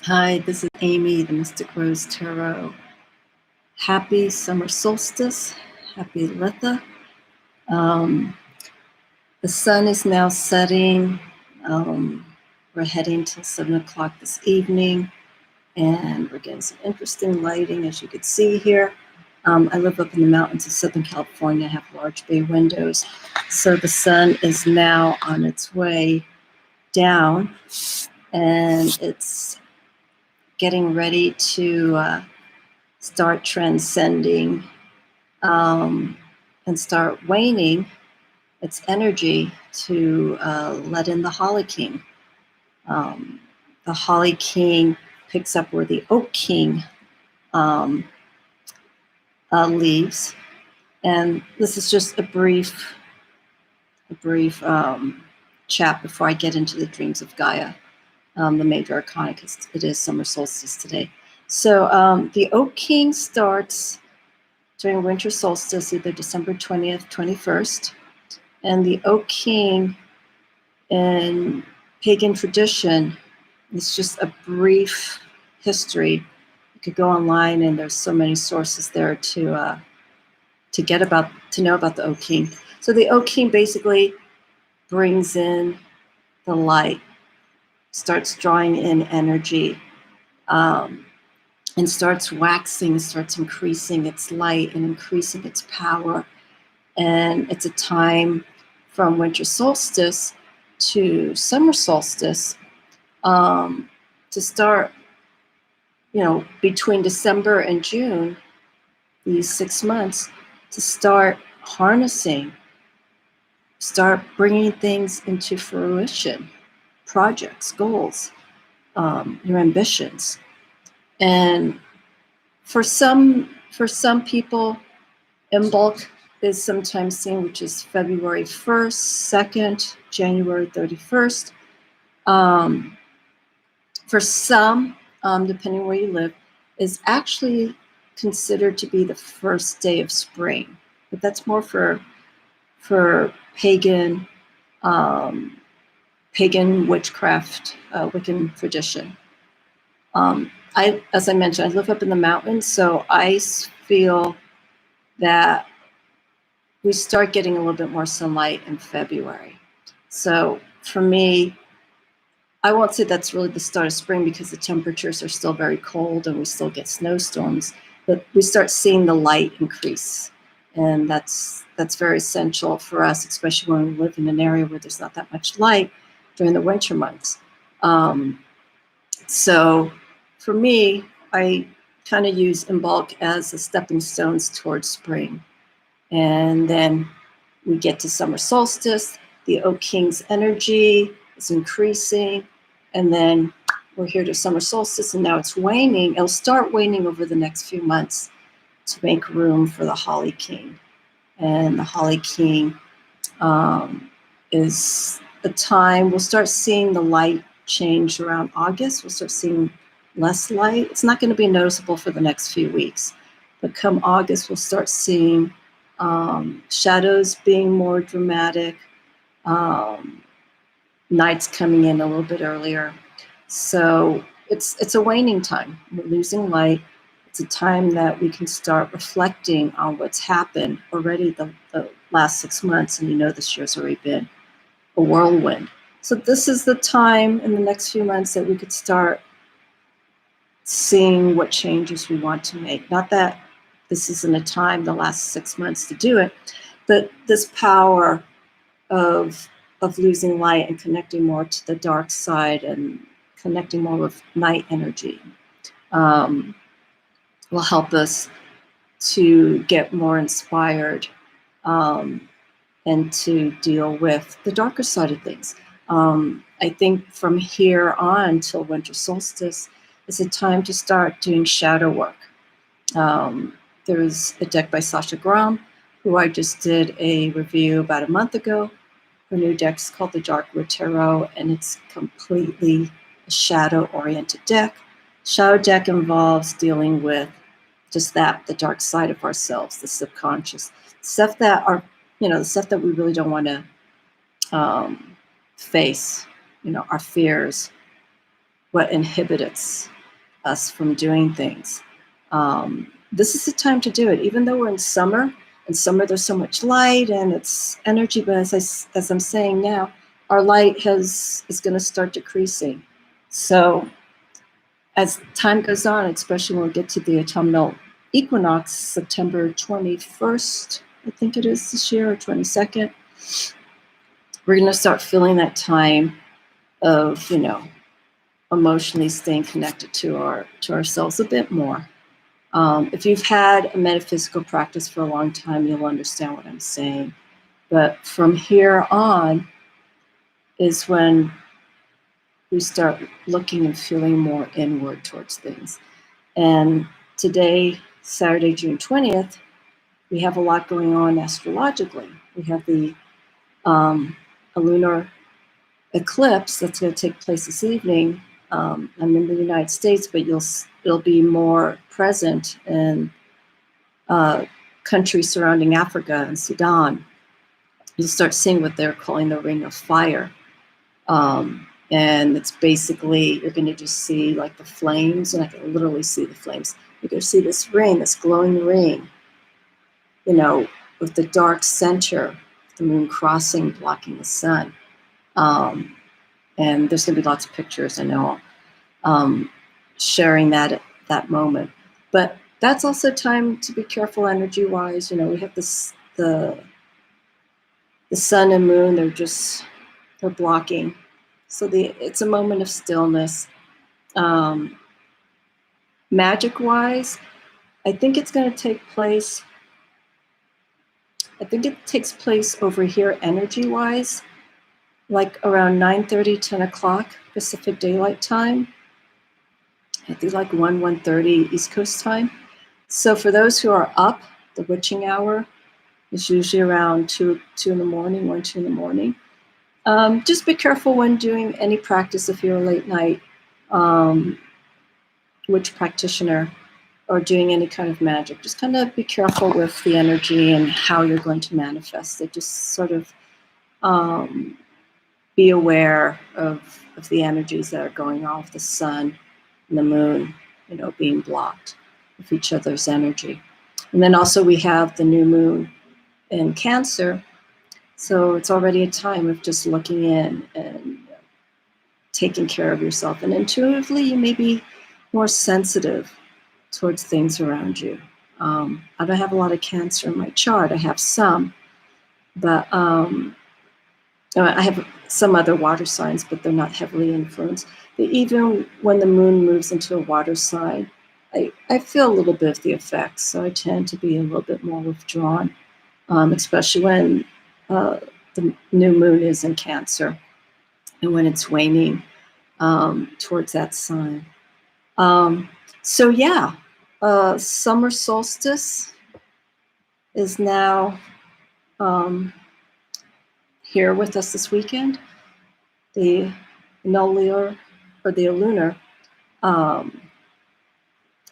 Hi, this is Amy, the Mystic Rose Tarot. Happy summer solstice. Happy Litha. The sun is now setting. We're heading till 7 o'clock this evening, and we're getting some interesting lighting, as you can see here. I live up in the mountains of Southern California. I have large bay windows. So the sun is now on its way down, and it's getting ready to start transcending and start waning its energy to let in the Holly King. The Holly King picks up where the Oak King leaves, and this is just a brief chat before I get into the dreams of Gaia, the major arcana, because it is summer solstice today. So the Oak King starts during winter solstice, either December 20th, 21st. And the Oak King in pagan tradition is just a brief history. You could go online, and there's so many sources there to know about the Oak King. So the Oak King basically brings in the light, starts drawing in energy, and starts waxing, starts increasing its light and increasing its power. And it's a time from winter solstice to summer solstice to start, between December and June, these 6 months, to start harnessing, start bringing things into fruition, projects, goals, your ambitions. And for some people, Imbolc is sometimes seen, which is February 1st, 2nd, January 31st. For some, depending where you live, is actually considered to be the first day of spring. But that's more for pagan witchcraft, Wiccan tradition. As I mentioned, I live up in the mountains, so I feel that we start getting a little bit more sunlight in February. So for me, I won't say that's really the start of spring, because the temperatures are still very cold and we still get snowstorms, but we start seeing the light increase. And that's very essential for us, especially when we live in an area where there's not that much light during the winter months. So for me, I kind of use Imbolc as a stepping stones towards spring. And then we get to summer solstice, the Oak King's energy is increasing, and then we're here to summer solstice, and now it's waning. It'll start waning over the next few months to make room for the Holly King. And the Holly King is a time we'll start seeing the light change around August. We'll start seeing less light. It's not going to be noticeable for the next few weeks, but come August, we'll start seeing shadows being more dramatic, nights coming in a little bit earlier. So it's a waning time. We're losing light. It's a time that we can start reflecting on what's happened already the last 6 months. And this year's already been a whirlwind. So this is the time in the next few months that we could start seeing what changes we want to make. Not that this isn't a time, the last 6 months, to do it, but this power of losing light and connecting more to the dark side and connecting more with night energy will help us to get more inspired and to deal with the darker side of things. I think from here on till winter solstice is a time to start doing shadow work. There's a deck by Sasha Graham, who I just did a review about a month ago. Her new deck's called the Darkwood Tarot, and it's completely a shadow-oriented deck. Shadow deck involves dealing with just that, the dark side of ourselves, the subconscious, stuff that the stuff that we really don't want to face, our fears, what inhibits us from doing things. This is the time to do it, even though we're in summer. In summer, there's so much light and it's energy, but as I'm saying now, our light is going to start decreasing. So as time goes on, especially when we get to the autumnal equinox, September 21st, I think it is this year, or 22nd, we're going to start feeling that time of, emotionally staying connected to ourselves a bit more. If you've had a metaphysical practice for a long time, you'll understand what I'm saying. But from here on is when we start looking and feeling more inward towards things. And today, Saturday, June 20th, we have a lot going on astrologically. We have a lunar eclipse that's going to take place this evening. I'm in the United States, but it'll be more present in countries surrounding Africa and Sudan. You'll start seeing what they're calling the Ring of Fire. And it's basically, you're going to just see like the flames, and I can literally see the flames. You're going to see this ring, this glowing ring, with the dark center, the moon crossing, blocking the sun. And there's going to be lots of pictures, I know, sharing that moment. But that's also time to be careful energy-wise. We have the sun and moon, they're blocking. So it's a moment of stillness. Magic-wise, I think it's going to take place. I think it takes place over here energy-wise, like around 9:30, 10 o'clock Pacific Daylight Time. I think like 1:30 East Coast time. So for those who are up, the witching hour is usually around 2 in the morning, 1, 2 in the morning. Just be careful when doing any practice if you're a late night witch practitioner or doing any kind of magic. Just kind of be careful with the energy and how you're going to manifest it. Just sort of be aware of the energies that are going on with the sun and the moon, being blocked with each other's energy. And then also we have the new moon in Cancer. So it's already a time of just looking in and taking care of yourself. And intuitively, you may be more sensitive towards things around you. I don't have a lot of Cancer in my chart. I have some, but I have some other water signs, but they're not heavily influenced. But even when the moon moves into a water sign, I feel a little bit of the effects. So I tend to be a little bit more withdrawn, especially when the new moon is in Cancer and when it's waning towards that sign. So yeah, summer solstice is now here with us this weekend. The Annular, or the lunar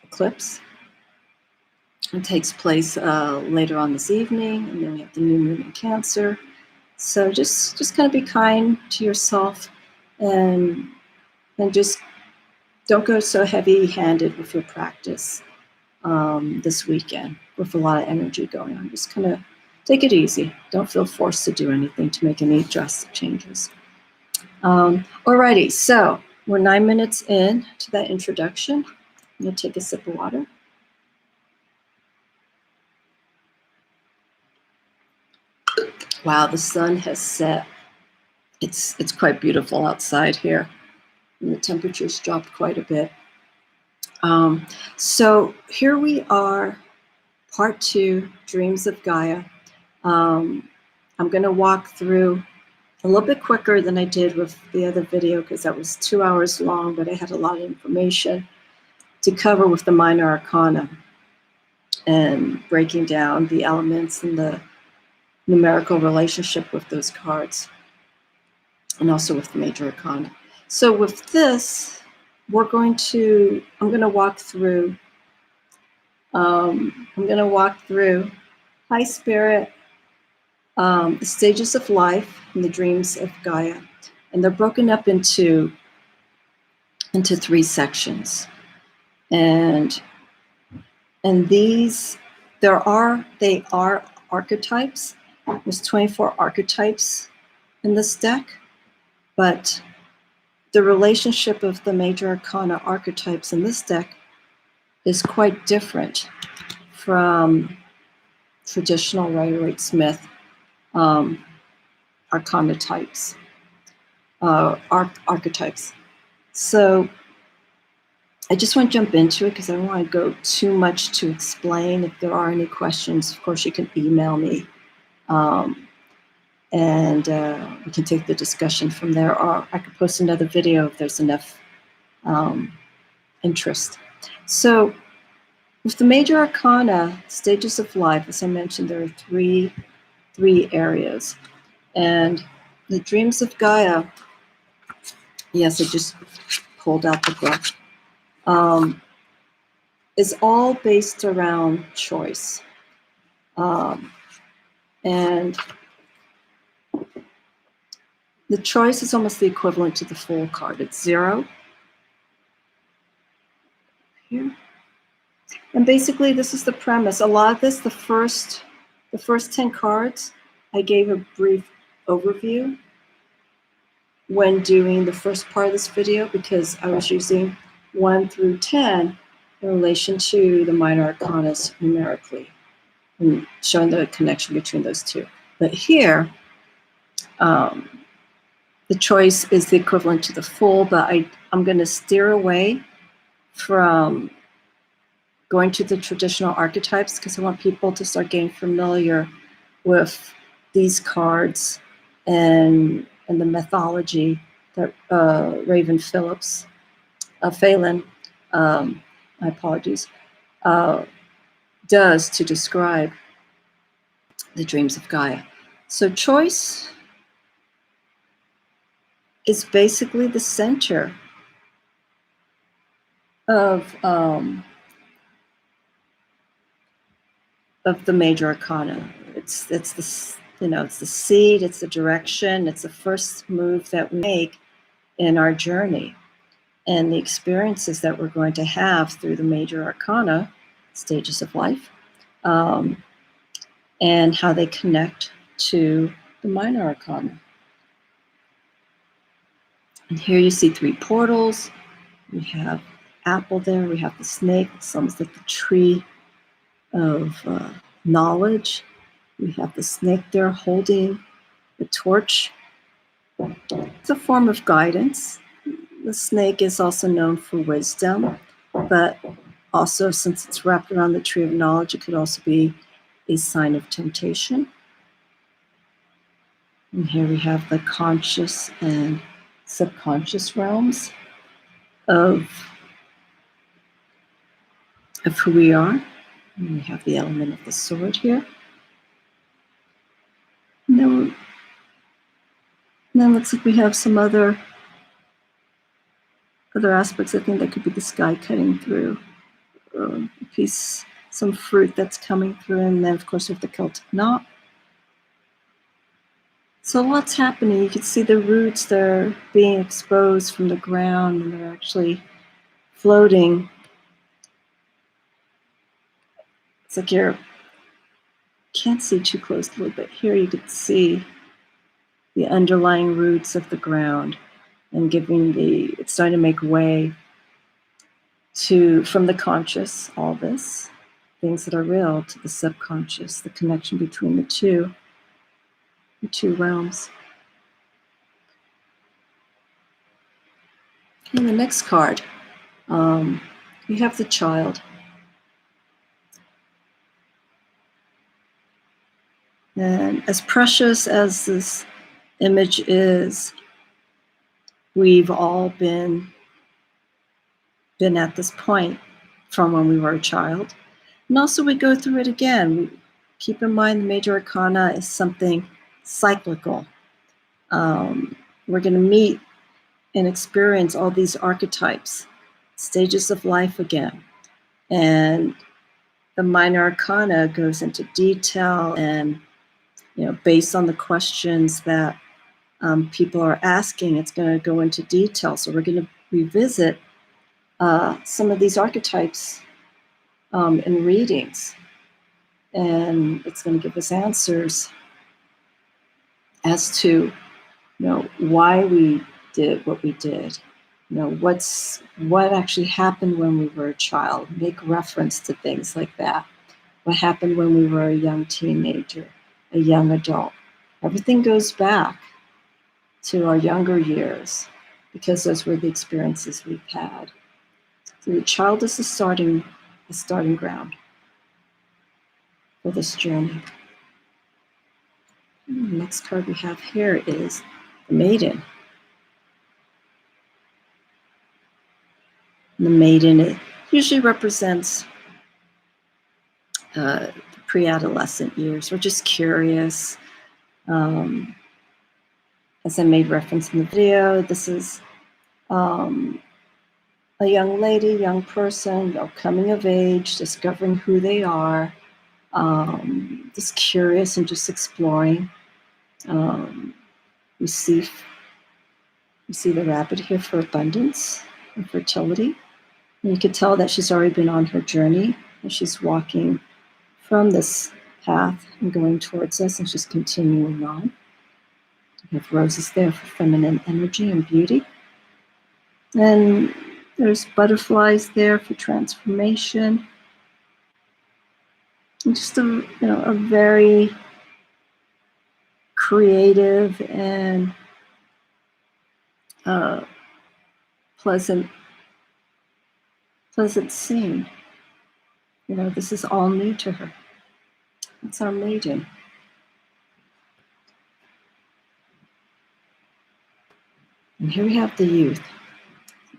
eclipse. It takes place later on this evening, and then we have the new moon in Cancer. So just kind of be kind to yourself, and just don't go so heavy-handed with your practice this weekend with a lot of energy going on. Just kind of take it easy. Don't feel forced to do anything to make any drastic changes. Alrighty, so we're 9 minutes in to that introduction. I'm going to take a sip of water. Wow, the sun has set. It's quite beautiful outside here, and the temperature's dropped quite a bit. So here we are, part 2, Dreams of Gaia. I'm going to walk through a little bit quicker than I did with the other video because that was 2 hours long, but I had a lot of information to cover with the minor arcana and breaking down the elements and the numerical relationship with those cards, and also with the major arcana. So with this, I'm going to walk through, High Spirit, the stages of life and the dreams of Gaia. And they're broken up into into 3 sections. And these, they are archetypes. There's 24 archetypes in this deck, but the relationship of the major arcana archetypes in this deck is quite different from traditional Rider-Waite-Smith arcana types, archetypes. So I just want to jump into it because I don't want to go too much to explain. If there are any questions, of course, you can email me, and we can take the discussion from there, or I could post another video if there's enough interest. So with the major arcana, stages of life, as I mentioned, there are three areas. And the dreams of Gaia, yes, I just pulled out the book, is all based around choice. And the choice is almost the equivalent to the Fool card. It's 0 here. And basically, this is the premise. A lot of this, the first 10 cards, I gave a brief overview when doing the first part of this video because I was using 1 through 10 in relation to the minor arcana numerically and showing the connection between those two. But here, the choice is the equivalent to the Fool, but I'm going to steer away from going to the traditional archetypes because I want people to start getting familiar with these cards and the mythology that Ravynne Phelan, my apologies, does to describe the dreams of Gaia. So choice is basically the center of the major arcana. It's the it's the seed, it's the direction, it's the first move that we make in our journey, and the experiences that we're going to have through the major arcana stages of life, and how they connect to the minor arcana. And here you see 3 portals. We have apple there. We have the snake. It's almost like the tree of knowledge. We have the snake there holding the torch. It's a form of guidance. The snake is also known for wisdom, but also since it's wrapped around the tree of knowledge, it could also be a sign of temptation. And here we have the conscious and subconscious realms of who we are. And we have the element of the sword here. And then it looks like we have some other aspects. I think that could be the sky cutting through, a piece, some fruit that's coming through, and then of course with the Celtic knot. So what's happening? You can see the roots, they're being exposed from the ground and they're actually floating. It's like you can't see too closely, but here you can see the underlying roots of the ground and it's starting to make way from the conscious, all this, things that are real, to the subconscious, the connection between the two realms. And the next card, we have the child. And as precious as this image is, we've all been at this point from when we were a child. And also we go through it again. Keep in mind the major arcana is something cyclical. We're going to meet and experience all these archetypes, stages of life again. And the minor arcana goes into detail and, based on the questions that people are asking, it's going to go into detail. So we're going to revisit some of these archetypes in readings. And it's going to give us answers as to, why we did what we did. What actually happened when we were a child. Make reference to things like that. What happened when we were a young teenager, a young adult. Everything goes back to our younger years because those were the experiences we've had. So the child is the starting ground for this journey. The next card we have here is the Maiden. The Maiden, it usually represents the pre-adolescent years. We're just curious. As I made reference in the video, this is a young lady, young person, coming of age, discovering who they are, just curious and just exploring. We see the rabbit here for abundance and fertility. And you could tell that she's already been on her journey, and she's walking from this path and going towards us, and she's continuing on. We have roses there for feminine energy and beauty. And there's butterflies there for transformation. And just a very creative and pleasant scene. This is all new to her. It's our Maiden. And here we have the youth.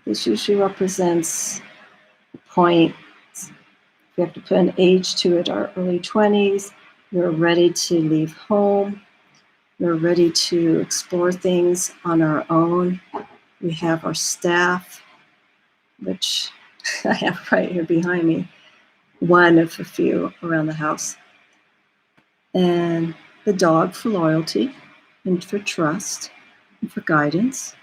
This usually represents a point. We have to put an age to it, our early 20s. We're ready to leave home. We're ready to explore things on our own. We have our staff, which I have right here behind me, one of a few around the house. And the dog for loyalty and for trust and for guidance.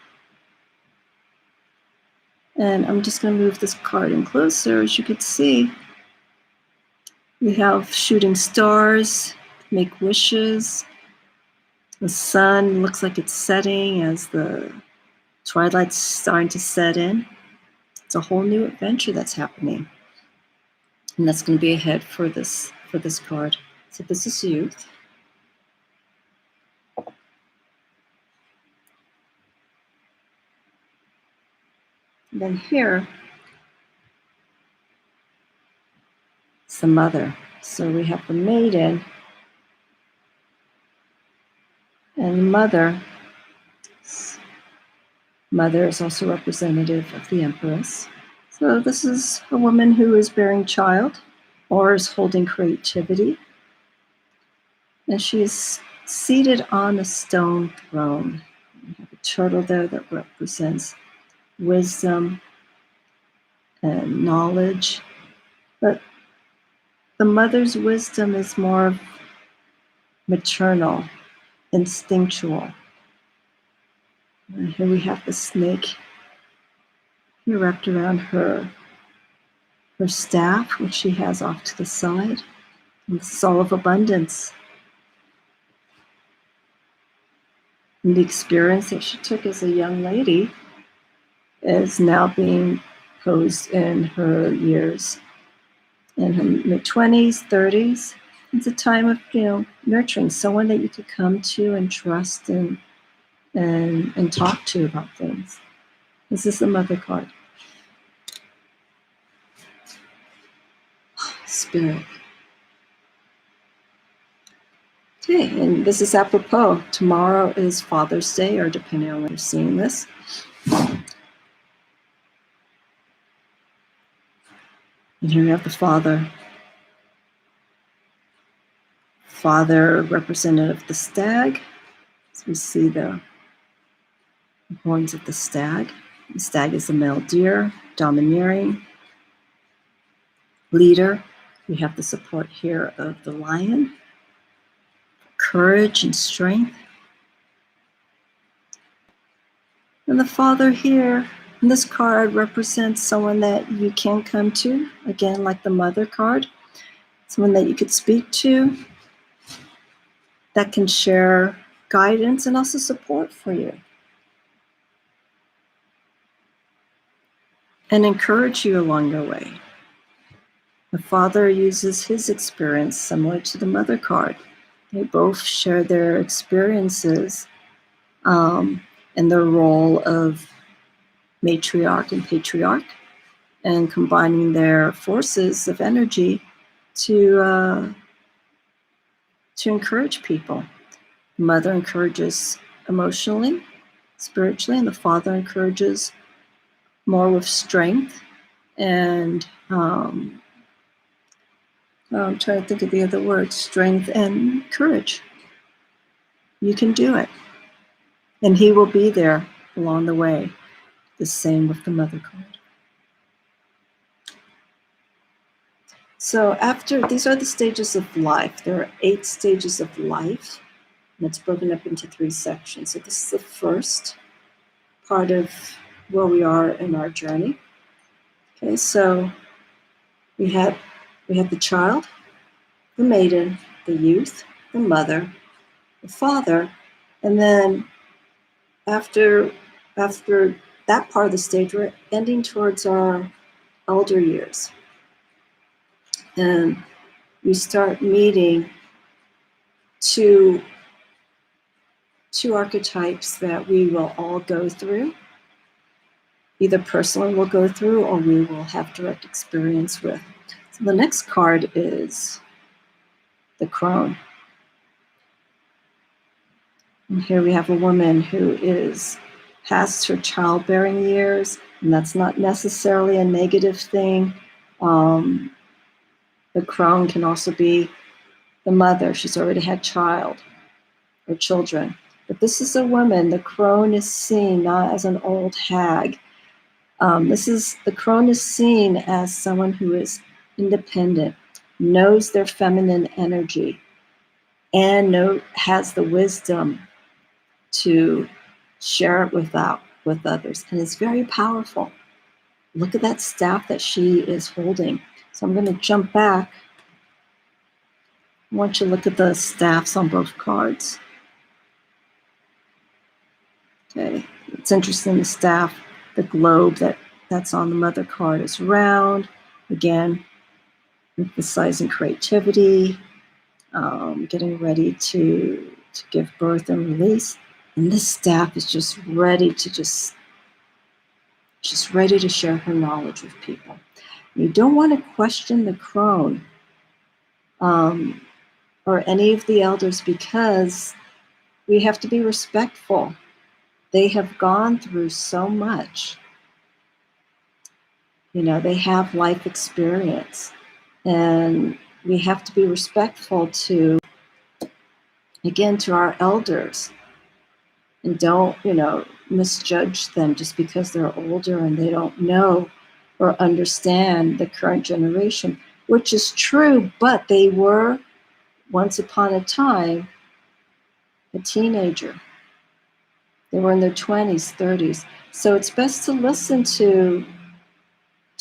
And I'm just going to move this card in closer. As you can see, we have shooting stars, make wishes. The sun looks like it's setting as the twilight's starting to set in. It's a whole new adventure that's happening. And that's going to be ahead for this card. So this is youth. And then here, it's the mother. So we have the Maiden and the mother. Mother is also representative of the Empress. So this is a woman who is bearing child or is holding creativity. And she is seated on a stone throne. We have a turtle there that represents wisdom and knowledge. But the mother's wisdom is more maternal, instinctual. And here we have the snake here wrapped around her staff, which she has off to the side. And this is all of abundance. And the experience that she took as a young lady is now being posed in her years, in her mid-20s, 30s. It's a time of, nurturing someone that you could come to and trust and talk to about things. This is the mother card. Spirit. Okay, and this is apropos. Tomorrow is Father's Day, or depending on when you're seeing this. And here we have the father. Father, representative of the stag. So we see the horns of the stag. The stag is the male deer, domineering, leader. We have the support here of the lion, courage and strength. And the father here And this card represents someone that you can come to, again, like the Mother card, someone that you could speak to, that can share guidance and also support for you, and encourage you along your way. The Father uses his experience similar to the Mother card. They both share their experiences and their role of matriarch and patriarch, and combining their forces of energy to encourage people. The Mother encourages emotionally, spiritually, and the Father encourages more with strength and I'm trying to think of the other words, strength and courage. You can do it. And he will be there along the way. The same with the Mother card. So these are the stages of life. There are 8 stages of life, and it's broken up into 3 sections. So this is the first part of where we are in our journey. Okay, so we have the child, the maiden, the youth, the mother, the father, and then after that part of the stage, we're ending towards our elder years. And we start meeting two archetypes that we will all go through, either personally we'll go through or we will have direct experience with. So the next card is the crone. And here we have a woman who is past her childbearing years, and that's not necessarily a negative thing. The crone can also be the mother. She's already had child or children. But this is a woman. The crone is seen not as an old hag. The crone is seen as someone who is independent, knows their feminine energy, and has the wisdom to share it with others, and is very powerful. Look at that staff that she is holding. So I'm going to jump back. I want you to look at the staffs on both cards. Okay, it's interesting, the staff, the globe that's on the Mother card is round. Again, emphasizing creativity, getting ready to give birth and release. And this staff is just ready to ready to share her knowledge with people. You don't want to question the crone or any of the elders, because we have to be respectful. They have gone through so much. They have life experience, and we have to be respectful to our elders, and don't, misjudge them just because they're older and they don't know or understand the current generation, which is true, but they were once upon a time a teenager. They were in their 20s, 30s. So it's best to listen to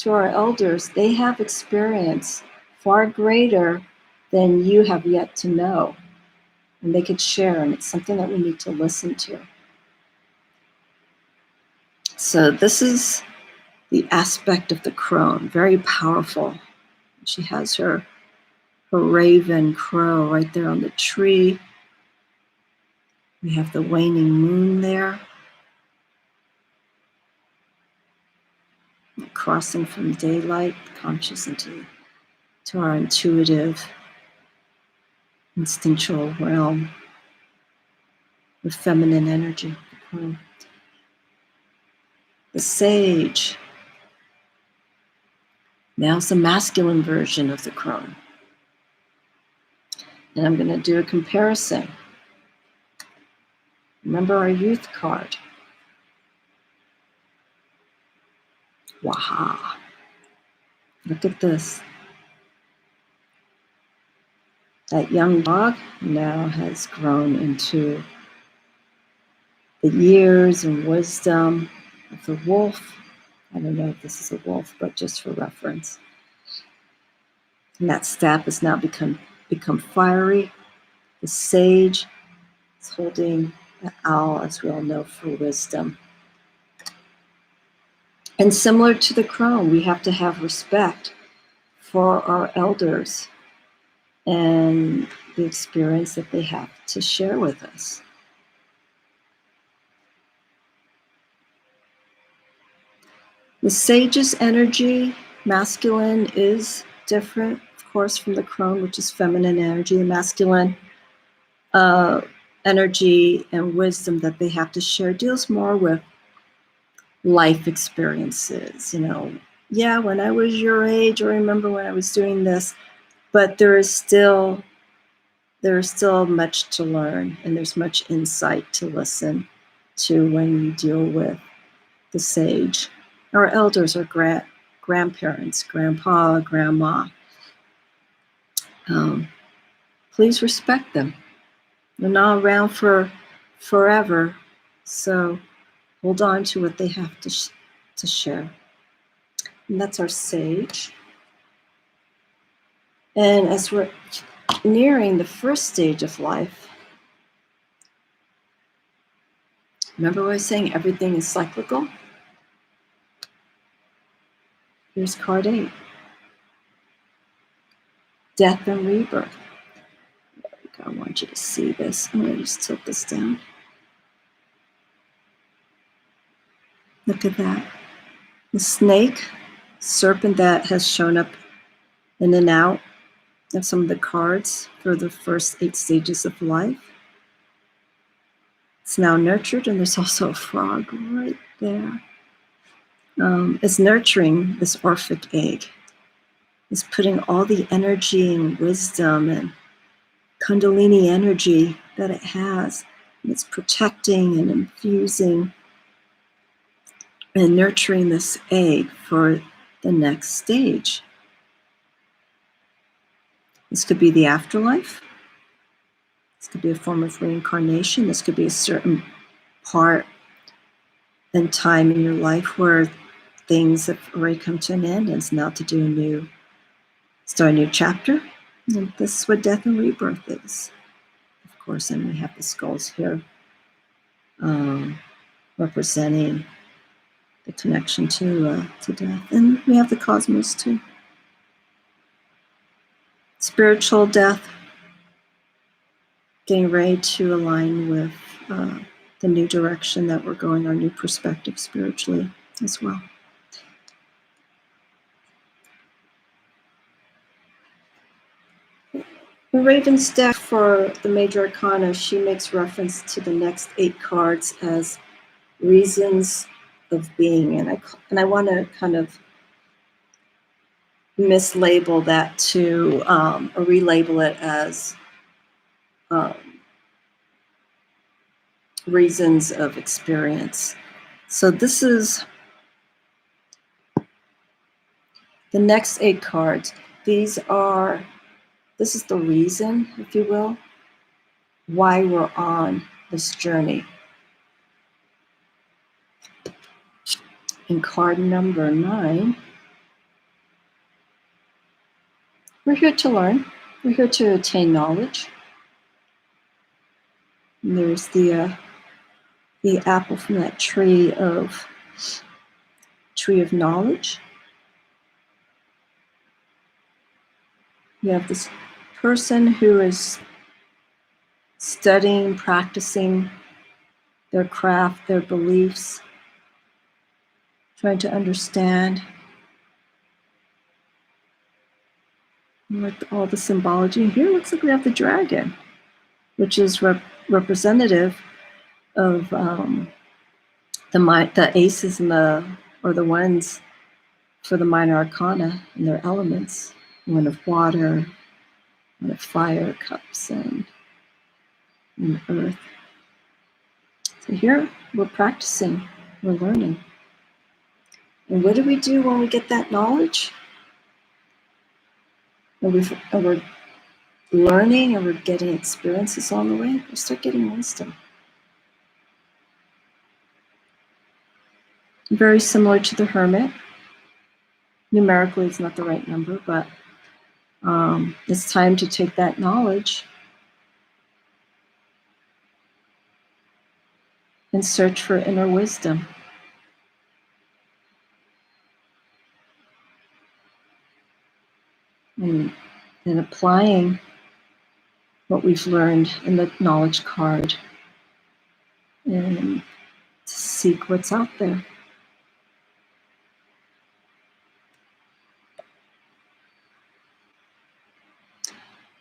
our elders. They have experience far greater than you have yet to know. And they could share, and it's something that we need to listen to. So this is the aspect of the crone, very powerful. She has her raven crow right there on the tree. We have the waning moon there, crossing from daylight conscious into our intuitive, instinctual realm with feminine energy. The sage. Now's the masculine version of the crone. And I'm going to do a comparison. Remember our youth card. Waha. Look at this. That young dog now has grown into the years and wisdom of the wolf. I don't know if this is a wolf, but just for reference. And that staff has now become fiery. The sage is holding the owl, as we all know, for wisdom. And similar to the crone, we have to have respect for our elders and the experience that they have to share with us. The sage's energy, masculine, is different, of course, from the crone, which is feminine energy. The masculine energy and wisdom that they have to share deals more with life experiences. Yeah, when I was your age, I remember when I was doing this, but there is still much to learn, and there's much insight to listen to when you deal with the sage. Our elders are grandparents, grandpa, grandma. Please respect them. They're not around for forever, so hold on to what they have to share. And that's our sage. And as we're nearing the first stage of life, remember what I was saying, everything is cyclical? Here's card 8. Death and rebirth. I want you to see this. I'm going to just tilt this down. Look at that. The snake, serpent that has shown up in and out of some of the cards for the first 8 stages of life. It's now nurtured, and there's also a frog right there. It's nurturing this Orphic egg. It's putting all the energy and wisdom and Kundalini energy that it has. And it's protecting and infusing and nurturing this egg for the next stage. This could be the afterlife. This could be a form of reincarnation. This could be a certain part and time in your life where things have already come to an end, and it's now to do start a new chapter. And this is what death and rebirth is. Of course, and we have the skulls here representing the connection to death. And we have the cosmos too. Spiritual death, getting ready to align with the new direction that we're going, our new perspective spiritually as well. The Ravynne's deck for the major arcana, she makes reference to the next 8 cards as reasons of being, and I want to kind of mislabel that to or relabel it as reasons of experience. So this is the next 8 cards. This is the reason, if you will, why we're on this journey. In card number 9, we're here to learn. We're here to attain knowledge. And there's the apple from that tree of knowledge. You have this person who is studying, practicing their craft, their beliefs, trying to understand all the symbology. Here it looks like we have the dragon, which is representative of the aces and the ones for the minor arcana and their elements. One of water, one of fire, cups, and earth. So here we're practicing, we're learning. And what do we do when we get that knowledge? And we're learning and we're getting experiences on the way. We start getting wisdom. Very similar to the Hermit. Numerically, it's not the right number, but it's time to take that knowledge and search for inner wisdom. And applying what we've learned in the knowledge card and to seek what's out there.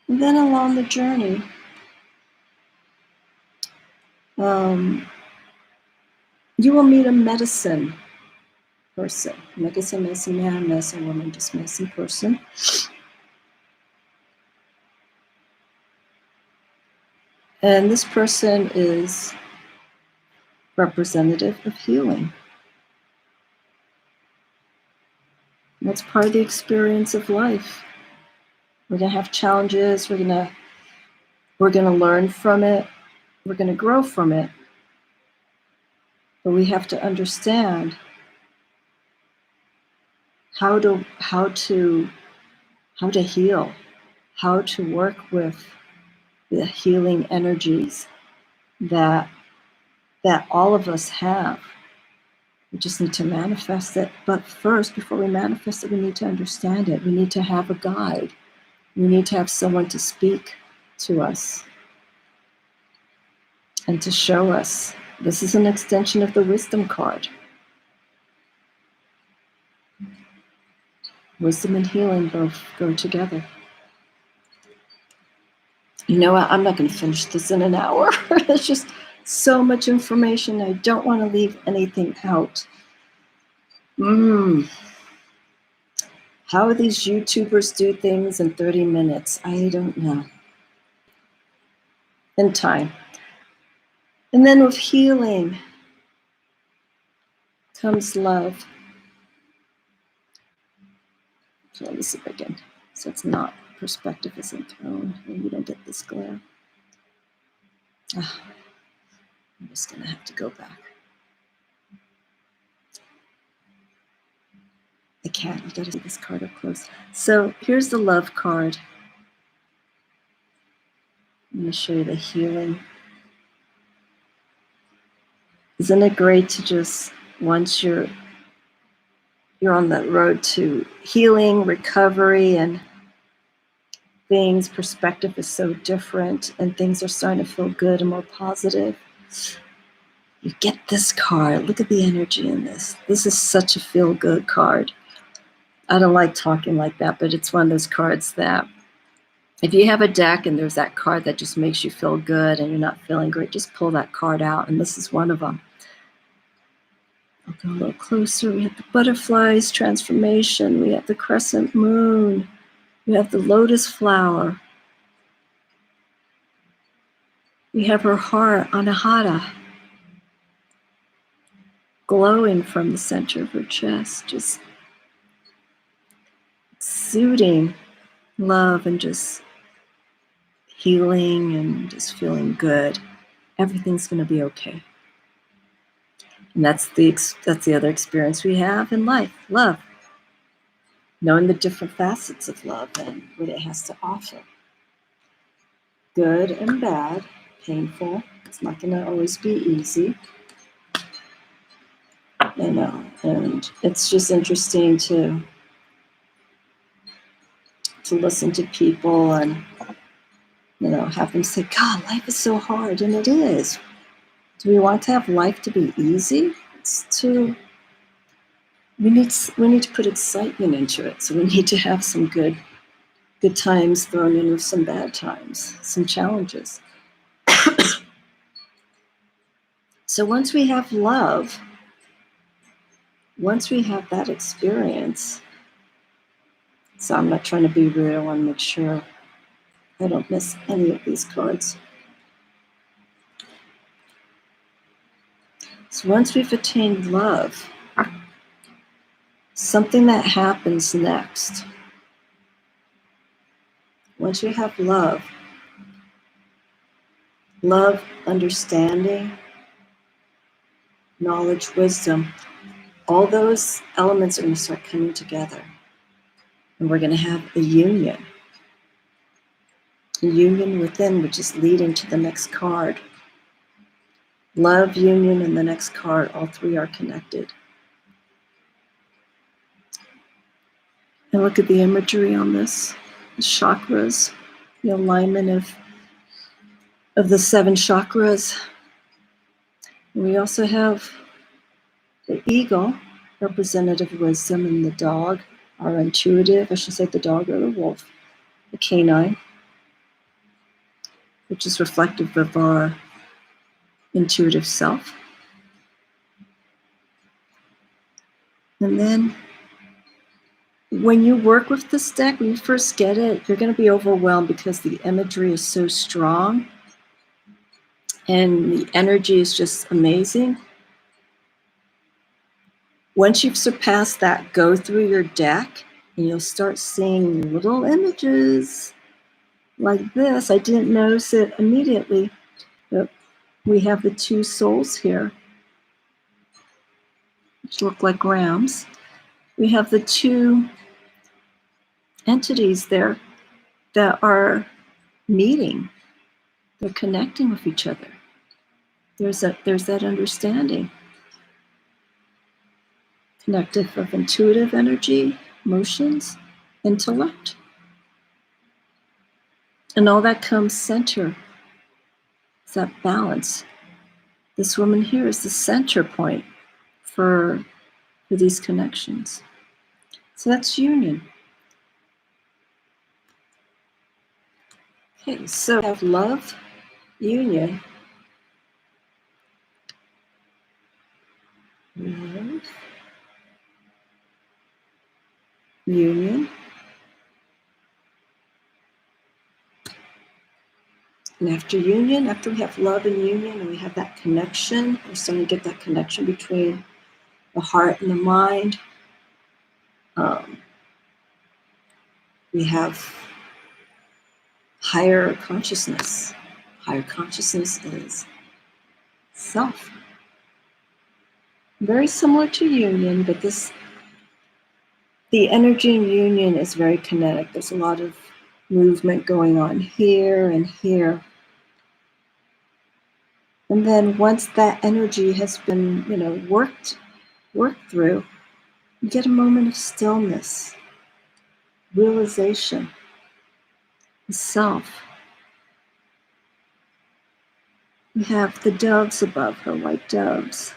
And then along the journey, you will meet a medicine person. Medicine man, medicine woman, just medicine person. And this person is representative of healing. That's part of the experience of life. We're gonna have challenges, we're gonna learn from it, we're gonna grow from it. But we have to understand how to heal, how to work with the healing energies that all of us have. We just need to manifest it. But first, before we manifest it, we need to understand it. We need to have a guide. We need to have someone to speak to us and to show us. This is an extension of the wisdom card. Wisdom and healing both go together. You know what? I'm not going to finish this in an hour. There's just so much information. I don't want to leave anything out. How these YouTubers do things in 30 minutes, I don't know. In time. And then with healing comes love. So let me see if I can. So it's not perspective isn't tone, and you don't get this glare. I'm just going to have to go back. I can't. You got to see this card up close. So here's the love card. I'm going to show you the healing. Isn't it great to just, once you're on that road to healing, recovery, and things, perspective is so different, and things are starting to feel good and more positive. You get this card. Look at the energy in this. This is such a feel-good card. I don't like talking like that, but it's one of those cards that if you have a deck and there's that card that just makes you feel good and you're not feeling great, just pull that card out, and this is one of them. I'll go a little closer. We have the butterflies, transformation. We have the crescent moon. We have the lotus flower. We have her heart, Anahata, glowing from the center of her chest, just exuding love and just healing and just feeling good. Everything's going to be okay. And that's the other experience we have in life, love. Knowing the different facets of love and what it has to offer. Good and bad, painful. It's not going to always be easy. You know, and it's just interesting to listen to people and, you know, have them say, God, life is so hard, and it is. Do we want to have life to be easy? We need to put excitement into it. So we need to have some good times thrown in with some bad times, some challenges. So once we have love, once we have that experience, so I'm not trying to be rude, I want to make sure I don't miss any of these cards. So once we've attained love, something that happens next, once we have love, understanding, knowledge, wisdom, all those elements are going to start coming together. And we're going to have a union within, which is leading to the next card. Love, union, and the next card, all three are connected. And look at the imagery on this, the chakras, the alignment of the 7 chakras. And we also have the eagle, representative of wisdom, and the dog, our intuitive, I should say the dog or the wolf, the canine, which is reflective of our intuitive self. And then when you work with this deck, when you first get it, you're going to be overwhelmed because the imagery is so strong and the energy is just amazing. Once you've surpassed that, go through your deck and you'll start seeing little images like this. I didn't notice it immediately, but we have the 2 souls here, which look like rams. We have the 2 entities there that are meeting. They're connecting with each other. There's that understanding. Connective of intuitive energy, emotions, intellect. And all that comes center. It's that balance. This woman here is the center point for these connections. So that's union. Okay, so we have love, union. Love, union. And after union, after we have love and union and we have that connection, we're starting to get that connection between the heart and the mind. We have higher consciousness. Higher consciousness is self. Very similar to union, but the energy in union is very kinetic. There's a lot of movement going on here and here. And then once that energy has been, worked through, you get a moment of stillness, realization, the self. We have the doves above her, white doves,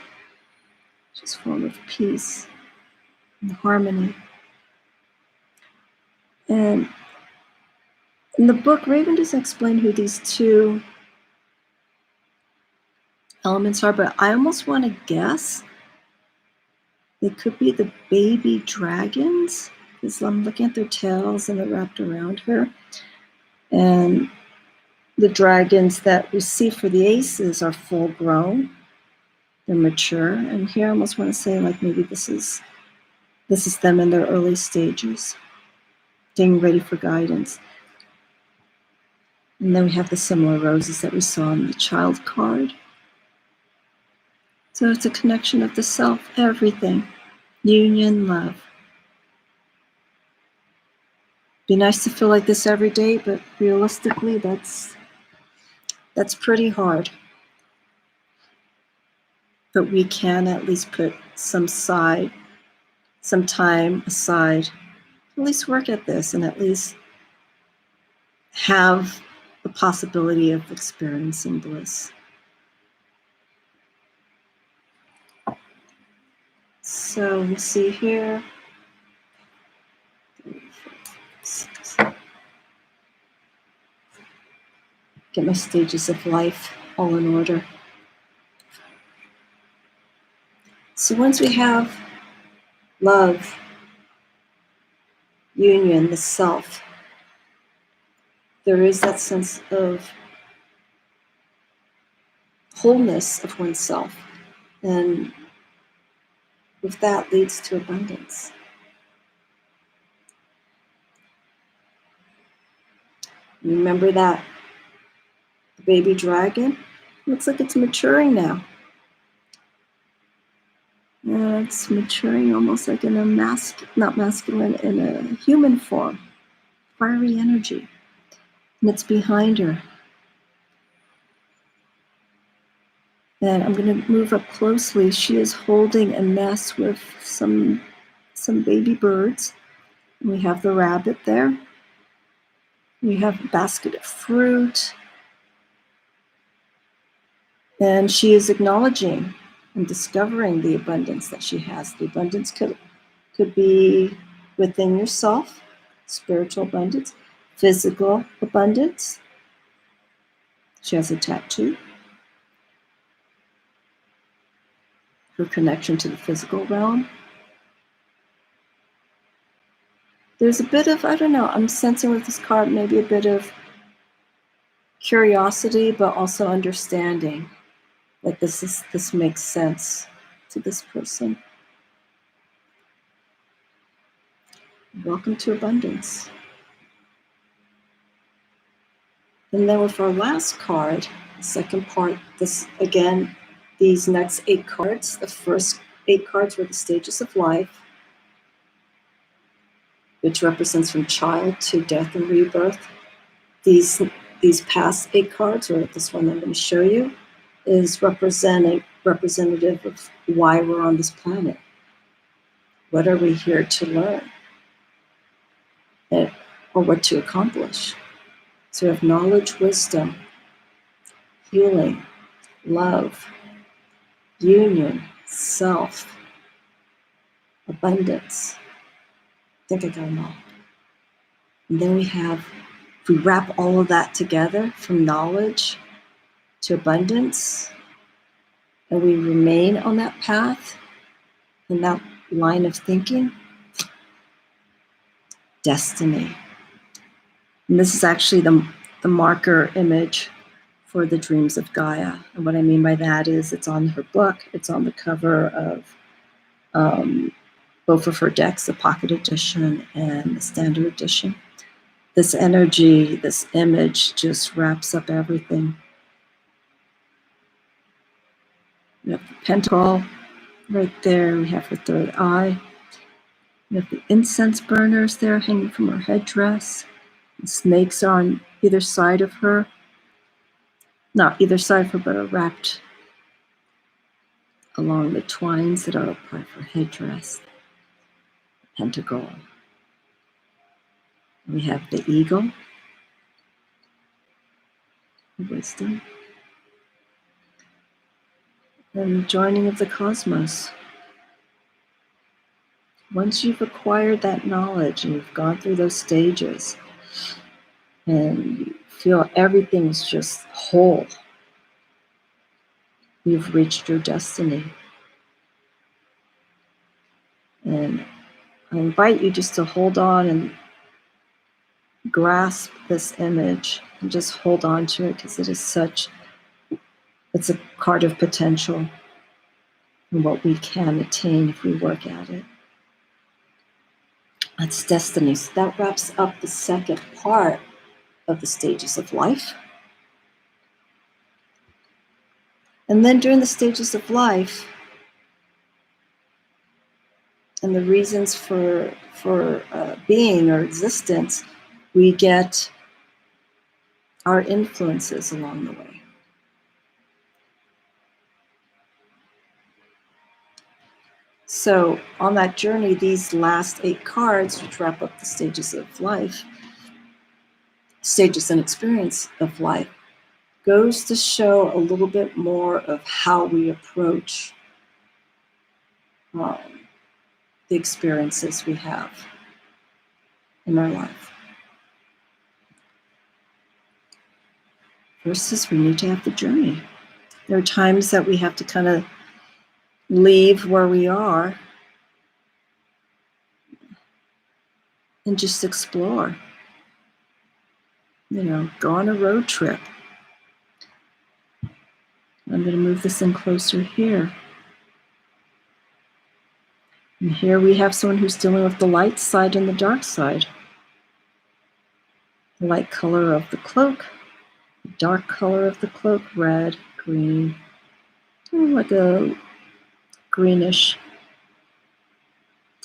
which is a form of peace and harmony. And in the book, Ravynne doesn't explain who these 2 elements are, but I almost want to guess they could be the baby dragons, because I'm looking at their tails and they're wrapped around her. And the dragons that we see for the aces are full grown, they're mature. And here I almost want to say like maybe this is them in their early stages, getting ready for guidance. And then we have the similar roses that we saw in the child card. So it's a connection of the self, everything, union, love. Be nice to feel like this every day, but realistically, that's pretty hard. But we can at least put some time aside, at least work at this and at least have the possibility of experiencing bliss. So we see here, get my stages of life all in order. So once we have love, union, the self, there is that sense of wholeness of oneself. And with that leads to abundance. Remember that the baby dragon looks like it's maturing now. It's maturing almost like in a not masculine, in a human form, fiery energy. And it's behind her. And I'm going to move up closely. She is holding a nest with some baby birds. And we have the rabbit there. We have a basket of fruit. And she is acknowledging and discovering the abundance that she has. The abundance could be within yourself, spiritual abundance, physical abundance. She has a tattoo. Her connection to the physical realm. There's a bit of, I don't know, I'm sensing with this card maybe a bit of curiosity, but also understanding that this makes sense to this person. Welcome to abundance. And then with our last card, the second part, this again, these next 8 cards, the first 8 cards were the stages of life, which represents from child to death and rebirth. These past 8 cards, or this one I'm going to show you, is representative of why we're on this planet. What are we here to learn? Or what to accomplish? So we have knowledge, wisdom, healing, love, union, self, abundance. I think I got them all. And then if we wrap all of that together, from knowledge to abundance, and we remain on that path, in that line of thinking, destiny. And this is actually the marker image for the dreams of Gaia. And what I mean by that is it's on her book, it's on the cover of both of her decks, the pocket edition and the standard edition. This energy, this image just wraps up everything. We have the pentacle right there. We have her third eye. We have the incense burners there hanging from her headdress. The snakes are on either side of her. Not either side of her, but are wrapped along the twines that are a part of her headdress. Pentacle. We have the eagle, wisdom, and the joining of the cosmos. Once you've acquired that knowledge and you've gone through those stages and you feel everything's just whole, you've reached your destiny. And I invite you just to hold on and grasp this image and just hold on to it, because it's a card of potential and what we can attain if we work at it. That's destiny. So that wraps up the second part of the stages of life. And then during the stages of life and the reasons for being or existence, we get our influences along the way. So on that journey, these last 8 cards, which wrap up the stages of life, stages and experience of life, goes to show a little bit more of how we approach the experiences we have in our life. First is we need to have the journey. There are times that we have to kind of leave where we are and just explore. Go on a road trip. I'm going to move this in closer here. And here we have someone who's dealing with the light side and the dark side. The light color of the cloak, the dark color of the cloak, red, green, like a greenish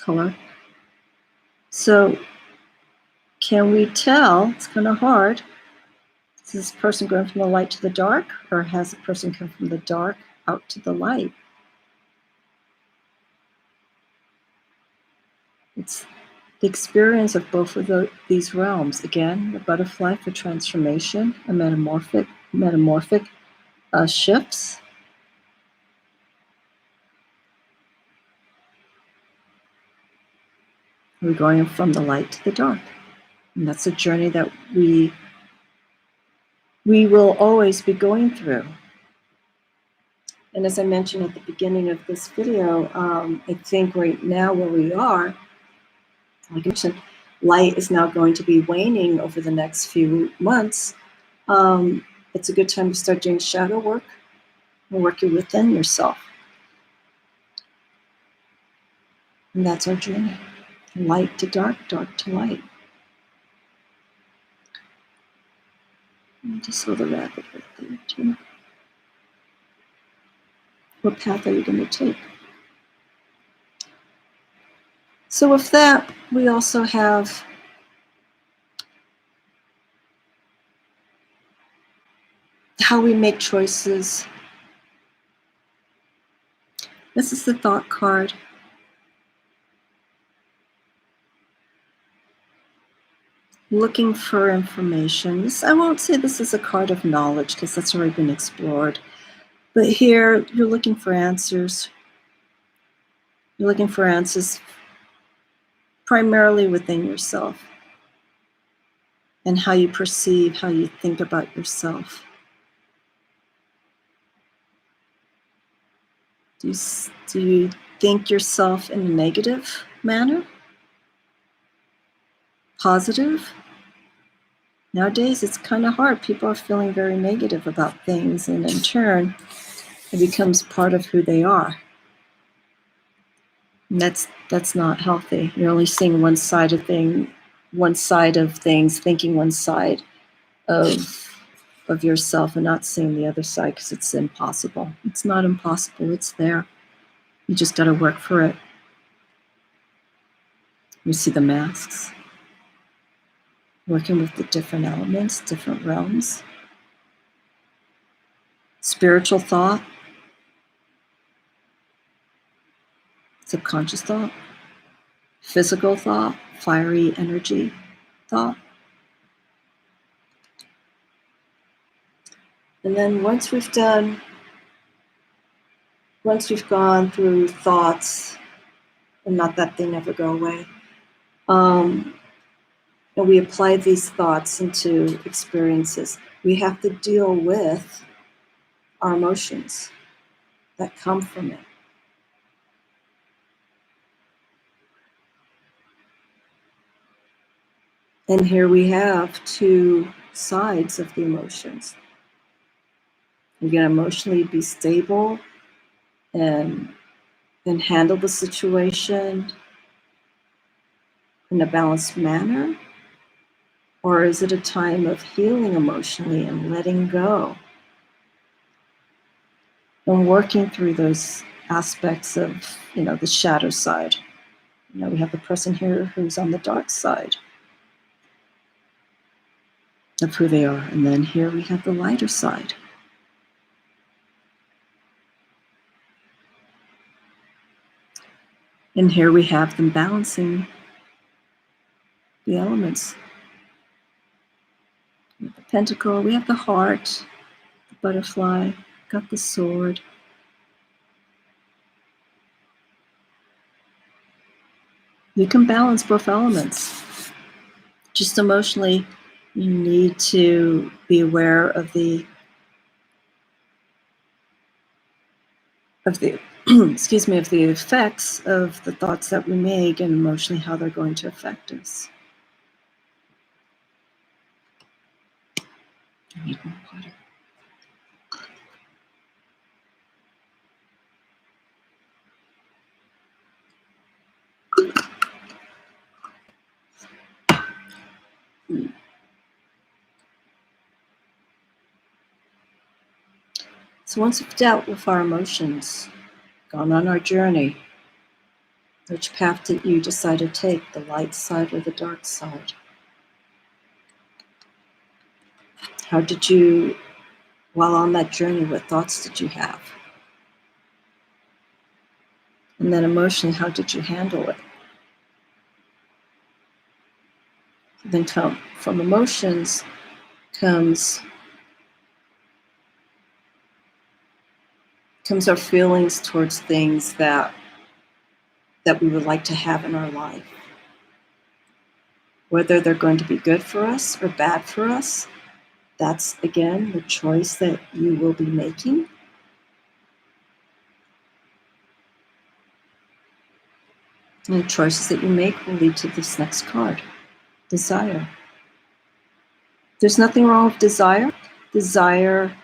color. So can we tell, it's kind of hard, is this person going from the light to the dark, or has the person come from the dark out to the light? It's the experience of both of these realms. Again, the butterfly for transformation, a metamorphic shifts. We're going from the light to the dark. And that's a journey that we will always be going through. And as I mentioned at the beginning of this video, I think right now where we are, like I mentioned, light is now going to be waning over the next few months. It's a good time to start doing shadow work and working within yourself. And that's our journey. Light to dark, dark to light. I just saw the rabbit right there too. What path are you going to take? So with that, we also have how we make choices. This is the thought card. Looking for information. I won't say this is a card of knowledge because that's already been explored. But here, you're looking for answers. You're looking for answers primarily within yourself and how you perceive, how you think about yourself. Do you think yourself in a negative manner? Positive? Nowadays, it's kind of hard. People are feeling very negative about things, and in turn, it becomes part of who they are. And that's not healthy. You're only seeing one side of things, thinking one side of yourself, and not seeing the other side because it's impossible. It's not impossible. It's there. You just got to work for it. You see the masks. Working with the different elements, different realms. Spiritual thought. Subconscious thought. Physical thought. Fiery energy thought. And then once we've gone through thoughts, and not that they never go away, and we apply these thoughts into experiences, we have to deal with our emotions that come from it. And here we have two sides of the emotions. You can emotionally be stable and handle the situation in a balanced manner, or is it a time of healing emotionally and letting go and working through those aspects of, the shadow side? We have the person here who's on the dark side of who they are, and then here we have the lighter side. And here we have them balancing the elements. We have the pentacle, we have the heart, the butterfly, got the sword. You can balance both elements. Just emotionally, you need to be aware of the excuse me, of the effects of the thoughts that we make, and emotionally how they're going to affect us. I need more water. So once we've dealt with our emotions, gone on our journey, Which path did you decide to take, the light side or the dark side? How did you, while on that journey, what thoughts did you have? And then emotionally, how did you handle it? Then from emotions comes our feelings towards things that we would like to have in our life. Whether they're going to be good for us or bad for us, that's, again, the choice that you will be making. And the choices that you make will lead to this next card, desire. There's nothing wrong with desire. Desire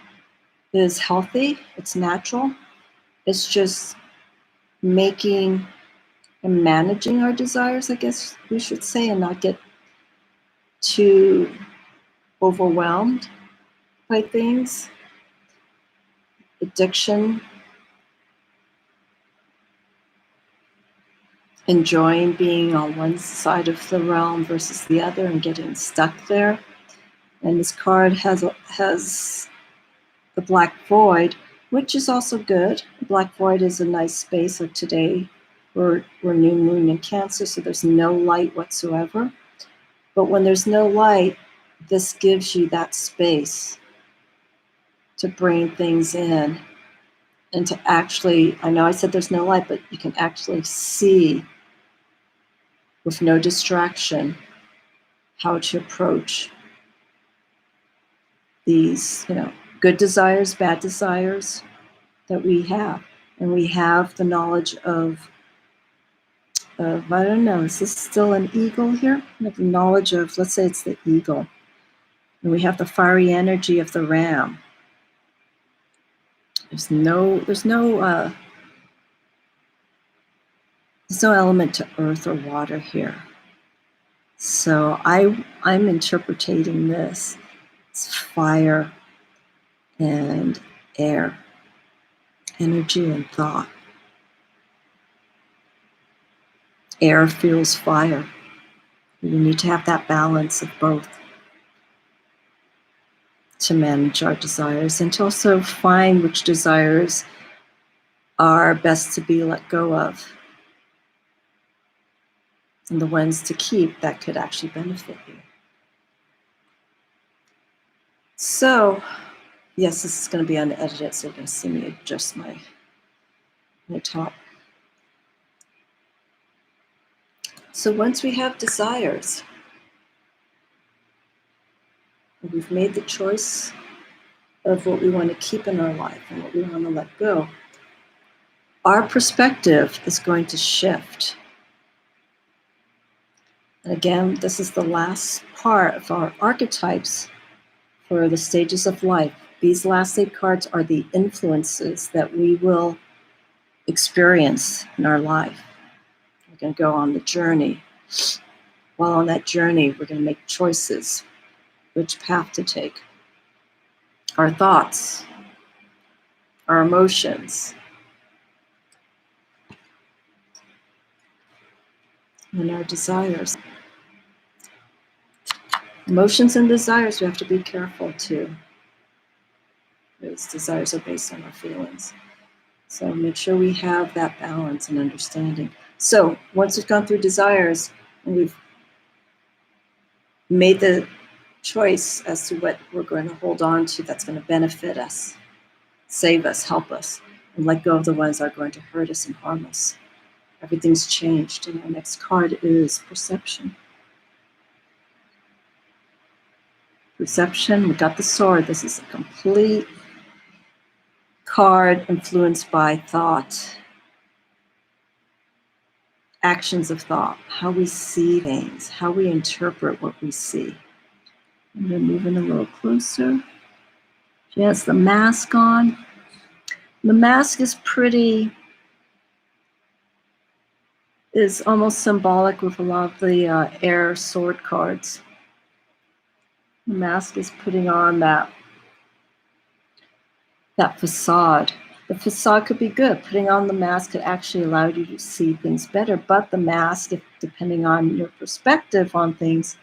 is healthy, it's natural. It's just making and managing our desires, I guess we should say, and not get too overwhelmed by things. Addiction, enjoying being on one side of the realm versus the other and getting stuck there. And this card has the black void, which is also good. The black void is a nice space. Like today, we're new moon in Cancer, so there's no light whatsoever. But when there's no light, this gives you that space to bring things in and to actually, I know I said there's no light, but you can actually see with no distraction how to approach these, good desires, bad desires that we have. And we have the knowledge of I don't know, is this still an eagle here? We have the knowledge of, let's say it's the eagle. And we have the fiery energy of the ram. There's no element to earth or water here. So I'm interpreting this as fire and air, energy and thought. Air fuels fire. We need to have that balance of both to manage our desires and to also find which desires are best to be let go of and the ones to keep that could actually benefit you. So, yes, this is going to be unedited, so you're going to see me adjust my top. So once we have desires, we've made the choice of what we want to keep in our life and what we want to let go, our perspective is going to shift. And again, this is the last part of our archetypes for the stages of life. These last 8 cards are the influences that we will experience in our life. We're going to go on the journey. While on that journey, we're going to make choices, which path to take. Our thoughts, our emotions, and our desires. Emotions and desires, we have to be careful too. Because desires are based on our feelings. So make sure we have that balance and understanding. So once we've gone through desires and we've made the choice as to what we're going to hold on to that's going to benefit us, save us, help us, and let go of the ones that are going to hurt us and harm us. Everything's changed, and our next card is perception. Perception, we got the sword. This is a complete card influenced by thought, actions of thought, how we see things, how we interpret what we see. I'm going to move in a little closer. She has the mask on. The mask is almost symbolic with a lot of the air sword cards. The mask is putting on that facade The facade could be good. Putting on the mask could actually allow you to see things better. But the mask, if, depending on your perspective on things,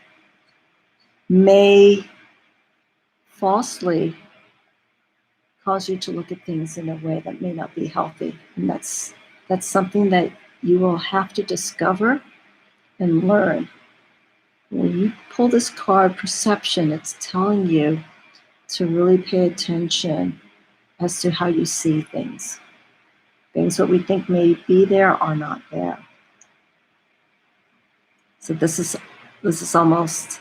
may falsely cause you to look at things in a way that may not be healthy. And that's something that you will have to discover and learn. When you pull this card, perception, it's telling you to really pay attention as to how you see things. Things that we think may be there are not there. So this is almost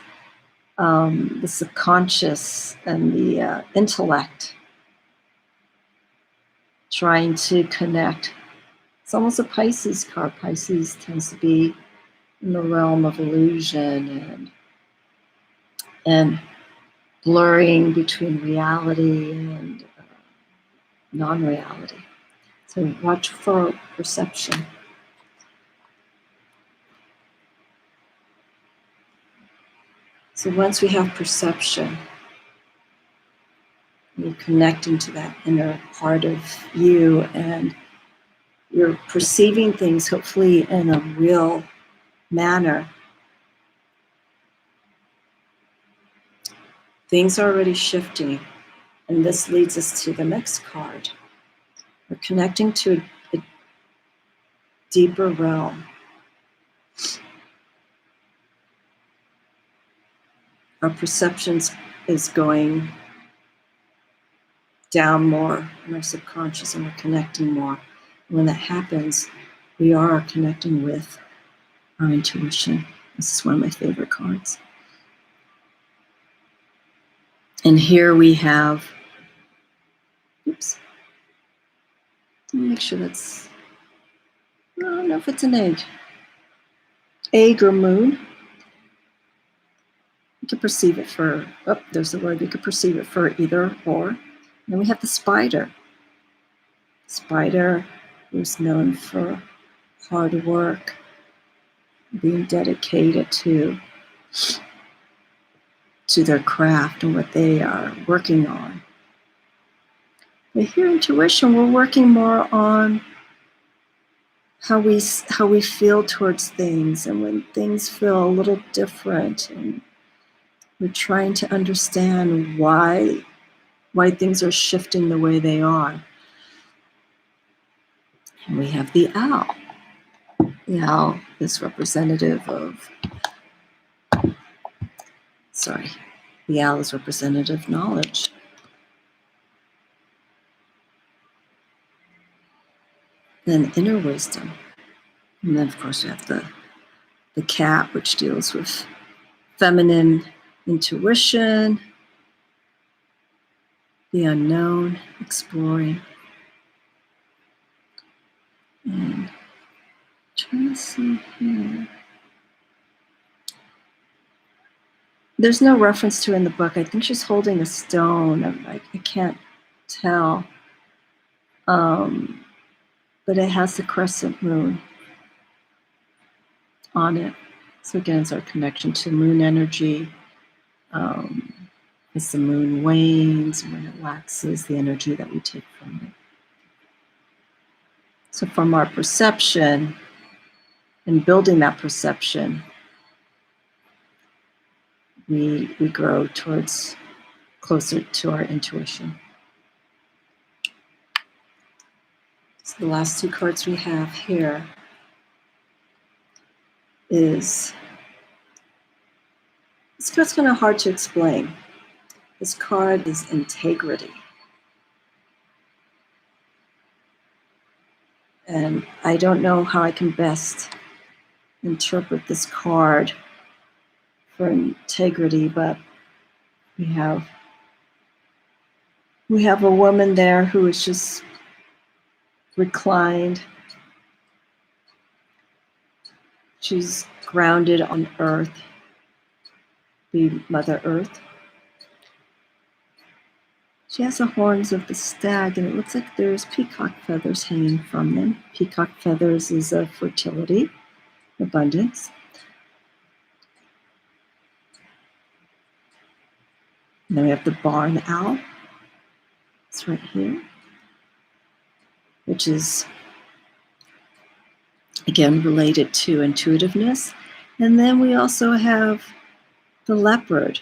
the subconscious and the intellect trying to connect. It's almost a Pisces card. Pisces tends to be in the realm of illusion and blurring between reality and non-reality. So watch for perception. So once we have perception, you're connecting to that inner part of you and you're perceiving things hopefully in a real manner. Things are already shifting, and this leads us to the next card. We're connecting to a deeper realm. Our perceptions is going down more in our subconscious and we're connecting more. When that happens, we are connecting with our intuition. This is one of my favorite cards. And here we have, oops, let me make sure that's, I don't know if it's an egg. Egg or moon. You can perceive it for, oh, there's the word, you could perceive it for either or. And then we have the spider. Spider is known for hard work, being dedicated to their craft and what they are working on. But here, intuition, we're working more on how we feel towards things, and when things feel a little different, and we're trying to understand why things are shifting the way they are. And we have the owl. The owl is representative of, the owl is representative of knowledge. Then inner wisdom. And then, of course, we have the cat, which deals with feminine intuition, the unknown, exploring. And trying to see here. There's no reference to it in the book. I think she's holding a stone. I can't tell. But it has the crescent moon on it. So again, it's our connection to moon energy. As the moon wanes, when it waxes, the energy that we take from it. So from our perception and building that perception, we grow towards closer to our intuition. So the last two cards we have here is, this card's kind of hard to explain. This card is integrity. And I don't know how I can best interpret this card for integrity, but we have a woman there who is just reclined. She's grounded on earth, the Mother Earth. She has the horns of the stag, and it looks like there's peacock feathers hanging from them. Peacock feathers is of fertility, abundance. And then we have the barn owl. It's right here. which is, again, related to intuitiveness. And then we also have the leopard.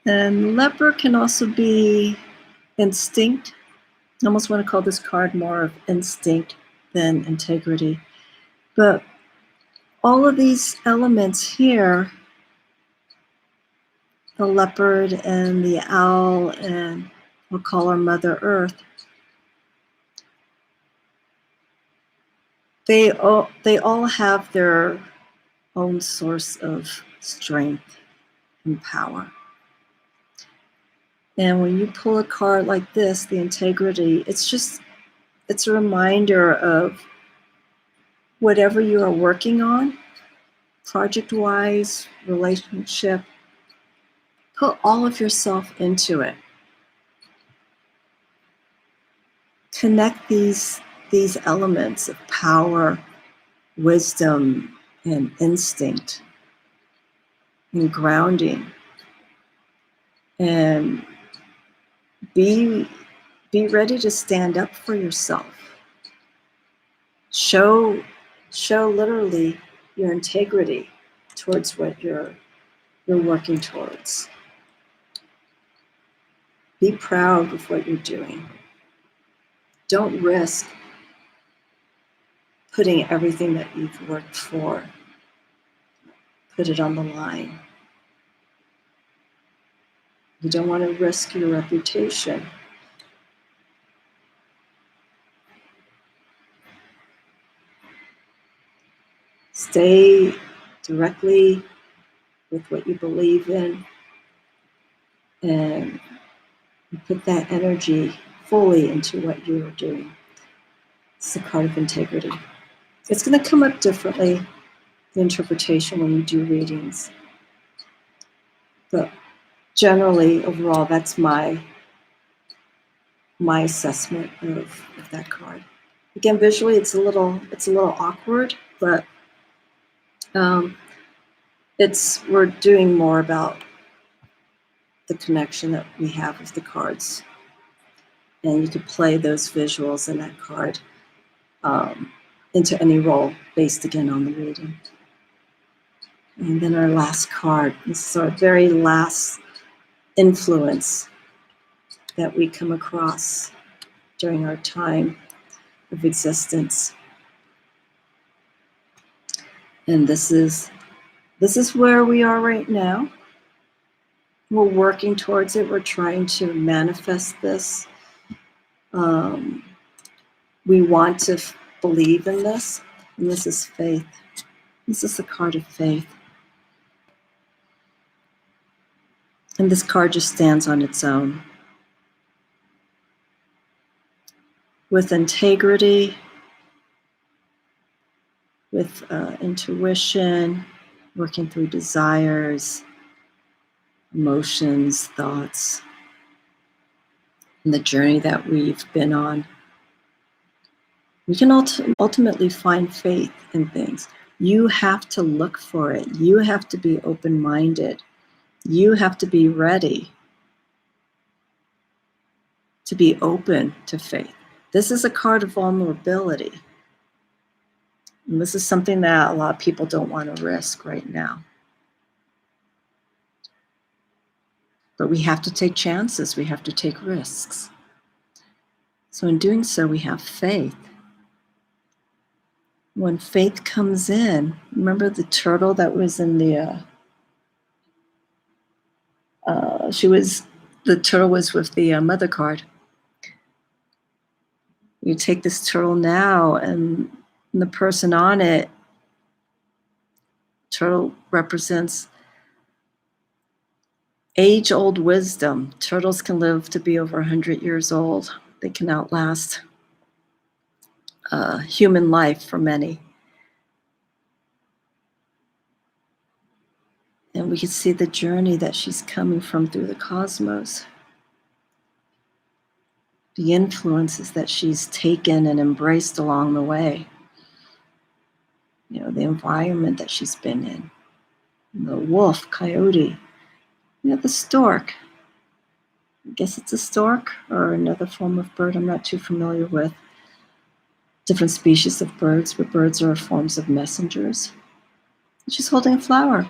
And leopard can also be instinct. I almost want to call this card more of instinct than integrity. But all of these elements here, the leopard and the owl, and we'll call her Mother Earth, they all have their own source of strength and power. And when you pull a card like this, the integrity, it's a reminder of whatever you are working on, project-wise, relationship, put all of yourself into it. Connect these elements of power, wisdom, and instinct, and grounding. And be ready to stand up for yourself. Show literally your integrity towards what you're working towards. Be proud of what you're doing. Don't risk putting everything that you've worked for, put it on the line. You don't want to risk your reputation. Stay directly with what you believe in and put that energy fully into what you are doing. It's the card of integrity. It's going to come up differently, the interpretation, when you do readings. But generally, overall, that's my assessment of that card. Again, visually, it's a little awkward, but we're doing more about the connection that we have with the cards, and you could play those visuals in that card into any role based again on the reading. And then our last card, this is our very last influence that we come across during our time of existence. And this is where we are right now. We're working towards it. We're trying to manifest this. We want to believe in this, and this is faith. This is the card of faith. And this card just stands on its own. With integrity, with intuition, working through desires, emotions, thoughts, and the journey that we've been on. We can ultimately find faith in things. You have to look for it. You have to be open-minded. You have to be ready to be open to faith. This is a card of vulnerability. And this is something that a lot of people don't want to risk right now. But we have to take chances. We have to take risks. So in doing so, we have faith. When faith comes in, remember the turtle that was in the, the turtle was with the mother card. You take this turtle now, and the person on it, turtle represents age-old wisdom. Turtles can live to be over 100 years old. They can outlast human life for many. And we can see the journey that she's coming from through the cosmos. The influences that she's taken and embraced along the way. You know, the environment that she's been in. The wolf, coyote, the stork. I guess it's a stork or another form of bird. I'm not too familiar with different species of birds, but birds are forms of messengers. She's holding a flower.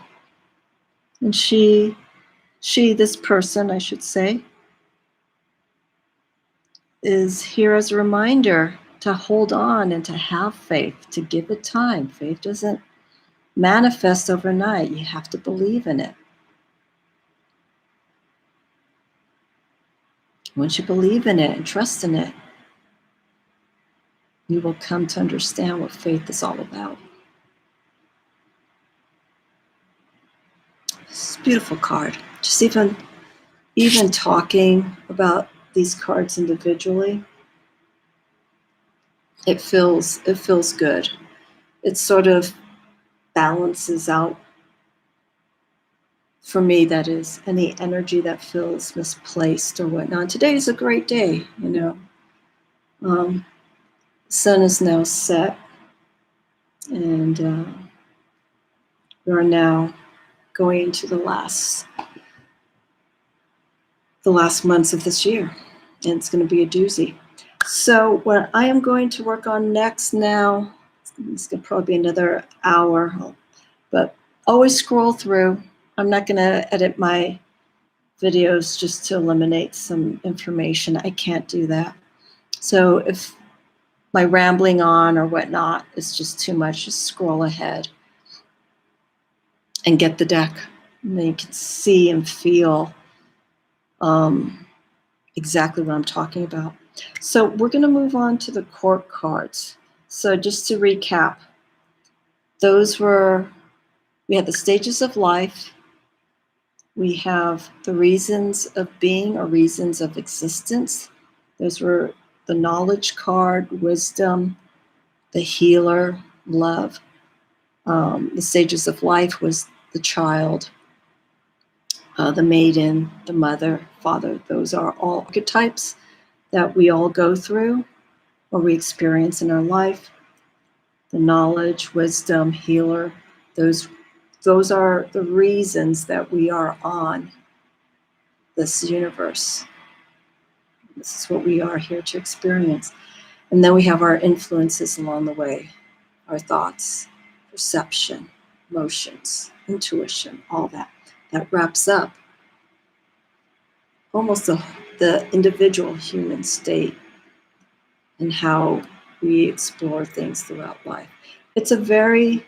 And this person, I should say, is here as a reminder to hold on and to have faith, to give it time. Faith doesn't manifest overnight. You have to believe in it. Once you believe in it and trust in it, you will come to understand what faith is all about. It's a beautiful card. Just even talking about these cards individually, it feels good. It sort of balances out, for me, that is, any energy that feels misplaced or whatnot. Today is a great day, sun is now set, and we are now going into the last months of this year, and it's going to be a doozy. So what I am going to work on next now, it's going to probably be another hour, but always scroll through. I'm not going to edit my videos just to eliminate some information. I can't do that. So if my rambling on or whatnot is just too much, just scroll ahead and get the deck. And then you can see and feel exactly what I'm talking about. So we're going to move on to the court cards. So just to recap, we had the stages of life, we have the reasons of being or reasons of existence. Those were the knowledge card, wisdom, the healer, love. The stages of life was the child, the maiden, the mother, father. Those are all archetypes that we all go through or we experience in our life. The knowledge, wisdom, healer, those are the reasons that we are on this universe. This is what we are here to experience. And then we have our influences along the way, our thoughts, perception, emotions, intuition, all that. That wraps up almost the individual human state and how we explore things throughout life. It's a very,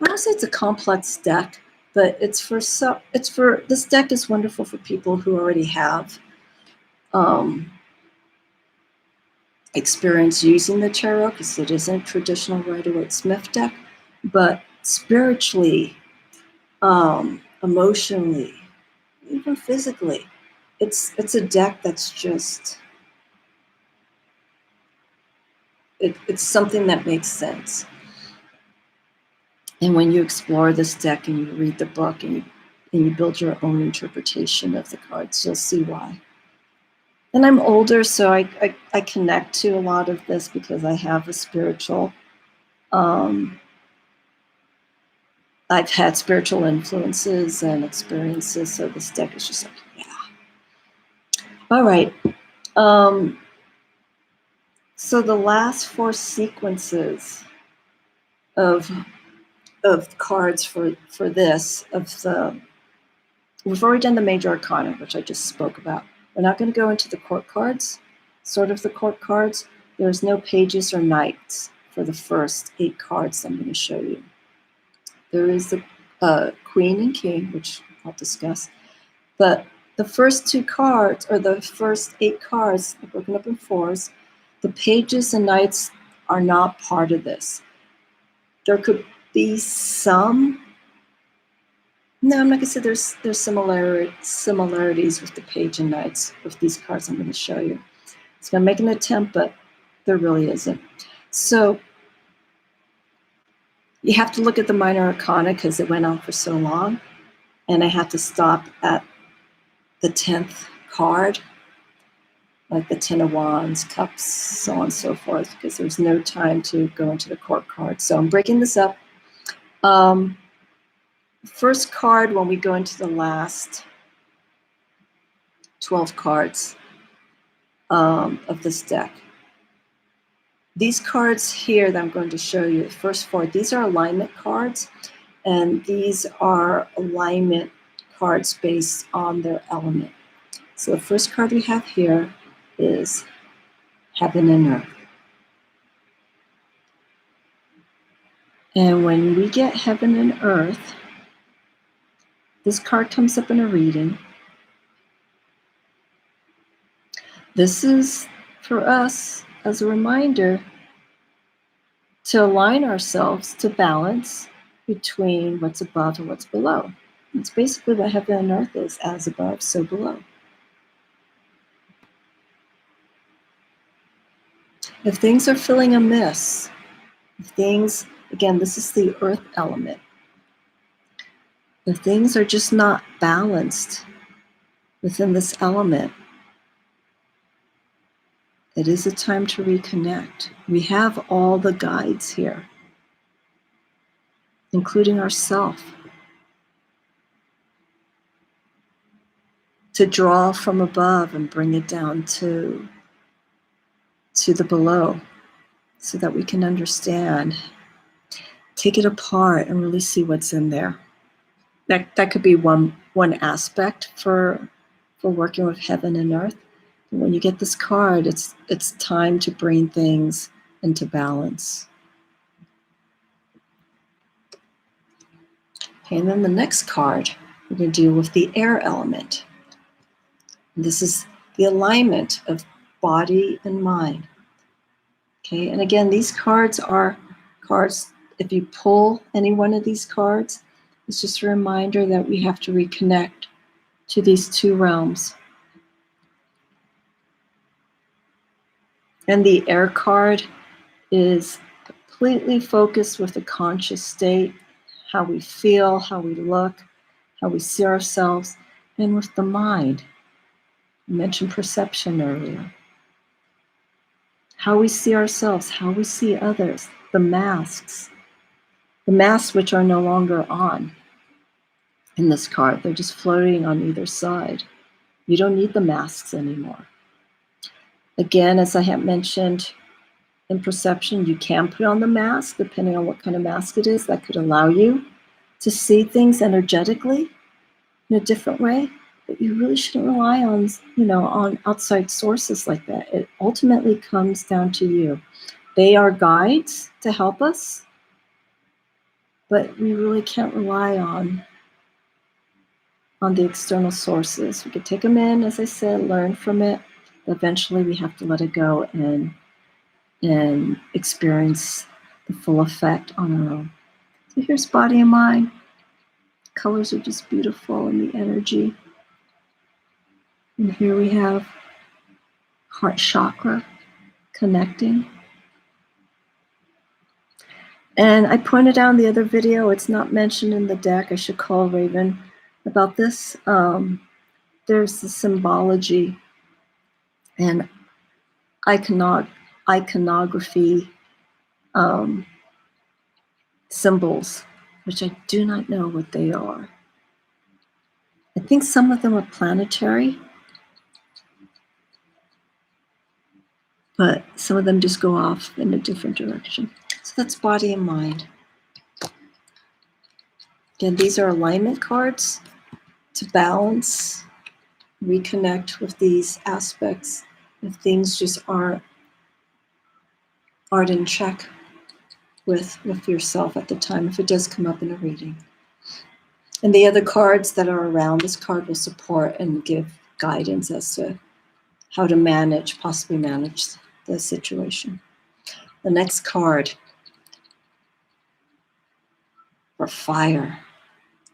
I don't say it's a complex deck, but this deck is wonderful for people who already have experience using the tarot, because it isn't a traditional Rider-Waite-Smith deck, but spiritually, emotionally, even physically, it's a deck that's just, it's something that makes sense. And when you explore this deck and you read the book and you build your own interpretation of the cards, you'll see why. And I'm older, so I connect to a lot of this because I have a spiritual, I've had spiritual influences and experiences, so this deck is just like, yeah. All right. So the last 4 sequences of cards for this, we've already done the major arcana, which I just spoke about. We're not going to go into the court cards, sort of the court cards. There's no pages or knights for the first 8 cards I'm going to show you. There is the Queen and King, which I'll discuss. But the first 2 cards, or the first 8 cards, broken up in 4s, the pages and knights are not part of this. There could be some. No, I'm not going to say there's similarities with the page and knights with these cards I'm going to show you. It's going to make an attempt, but there really isn't. So you have to look at the minor arcana because it went on for so long, and I have to stop at the 10th card, like the 10 of Wands, Cups, so on and so forth, because there's no time to go into the court cards. So I'm breaking this up. First card, when we go into the last 12 cards of this deck. These cards here that I'm going to show you, the first 4, these are alignment cards, and these are alignment cards based on their element. So the first card we have here is Heaven and Earth. And when we get Heaven and Earth, this card comes up in a reading. This is for us as a reminder to align ourselves to balance between what's above and what's below. It's basically what Heaven and Earth is, as above, so below. If things are feeling amiss, if things, again, this is the earth element. If things are just not balanced within this element, it is a time to reconnect. We have all the guides here, including ourselves, to draw from above and bring it down to the below, so that we can understand, take it apart and really see what's in there. That could be one aspect for working with Heaven and Earth. And when you get this card, it's time to bring things into balance. Okay, and then the next card, we're going to deal with the air element. And this is the alignment of body and mind. Okay, and again, these cards are cards, if you pull any one of these cards, it's just a reminder that we have to reconnect to these two realms. And the air card is completely focused with the conscious state, how we feel, how we look, how we see ourselves, and with the mind. I mentioned perception earlier. How we see ourselves, how we see others, the masks which are no longer on in this card. They're just floating on either side. You don't need the masks anymore. Again, as I have mentioned in perception, you can put on the mask depending on what kind of mask it is. That could allow you to see things energetically in a different way, but you really shouldn't rely on, on outside sources like that. It ultimately comes down to you. They are guides to help us, but we really can't rely on the external sources. We could take them in, as I said, learn from it, but eventually we have to let it go and experience the full effect on our own. So here's body and mind. Colors are just beautiful, and the energy. And here we have heart chakra connecting. And I pointed out in the other video, it's not mentioned in the deck. I should call Ravynne about this. There's the symbology and iconography symbols, which I do not know what they are. I think some of them are planetary, but some of them just go off in a different direction. So that's body and mind. Again, these are alignment cards to balance, reconnect with these aspects if things just aren't in check with yourself at the time, if it does come up in a reading. And the other cards that are around this card will support and give guidance as to how to possibly manage the situation. The next card, for fire,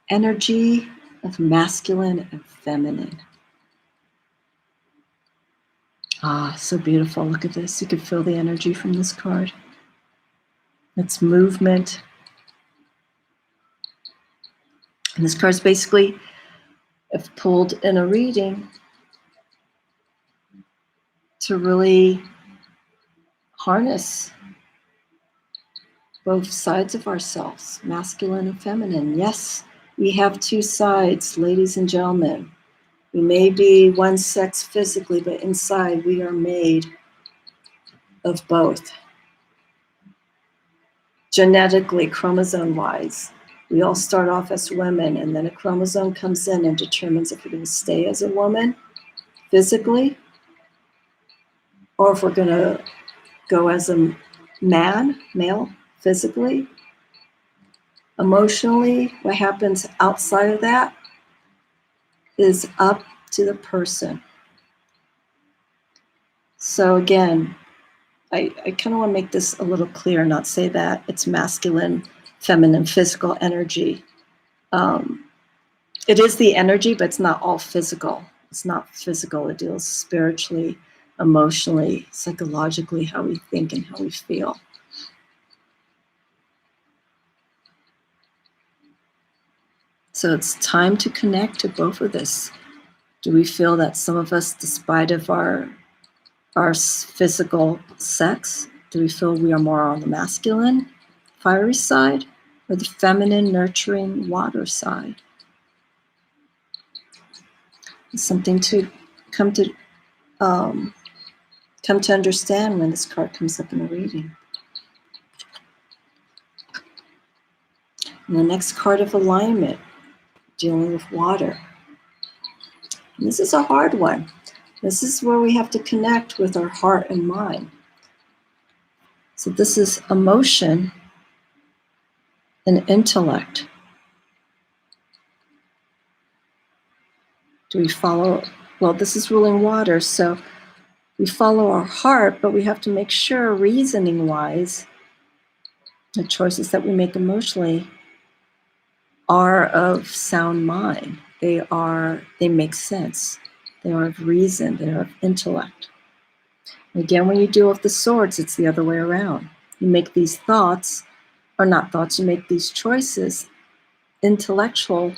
energy of masculine and feminine. Ah, so beautiful. Look at this. You can feel the energy from this card. It's movement. And this card's basically, if pulled in a reading, to really harness both sides of ourselves, masculine and feminine. Yes, we have two sides, ladies and gentlemen. We may be one sex physically, but inside we are made of both. Genetically, chromosome-wise, we all start off as women, and then a chromosome comes in and determines if we're going to stay as a woman physically, or if we're going to go as a male, physically. Emotionally, what happens outside of that is up to the person. So again, I kind of want to make this a little clear, not say that it's masculine, feminine, physical energy. It is the energy, but it's not all physical. It's not physical. It deals spiritually, emotionally, psychologically, how we think and how we feel. So it's time to connect to both of this. Do we feel that some of us, despite of our physical sex, do we feel we are more on the masculine, fiery side, or the feminine, nurturing, water side? It's something to come to understand when this card comes up in a reading. And the next card of alignment, dealing with water. And this is a hard one. This is where we have to connect with our heart and mind. So this is emotion and intellect. Do we follow? Well, this is ruling water, so we follow our heart, but we have to make sure, reasoning-wise, the choices that we make emotionally are of sound mind. They make sense. They are of reason. They are of intellect. And again, when you deal with the swords, it's the other way around. You make these thoughts, or not thoughts, you make these choices, intellectual,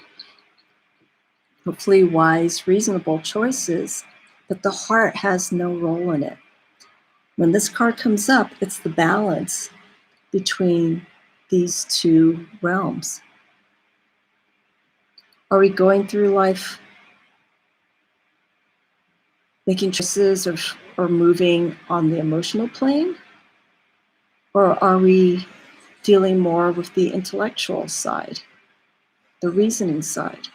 hopefully wise, reasonable choices, but the heart has no role in it. When this card comes up, it's the balance between these two realms. Are we going through life making choices or moving on the emotional plane? Or are we dealing more with the intellectual side, the reasoning side?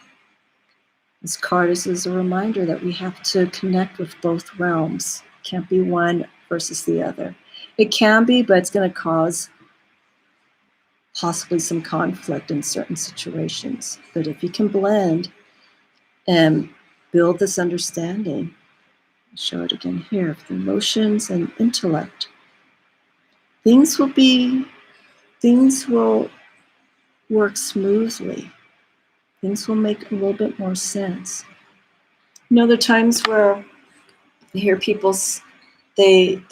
This card is a reminder that we have to connect with both realms. It can't be one versus the other. It can be, but it's going to cause possibly some conflict in certain situations. But if you can blend and build this understanding, I'll show it again here, of the emotions and intellect, things will work smoothly. Things will make a little bit more sense. You know, there are times where I hear people, they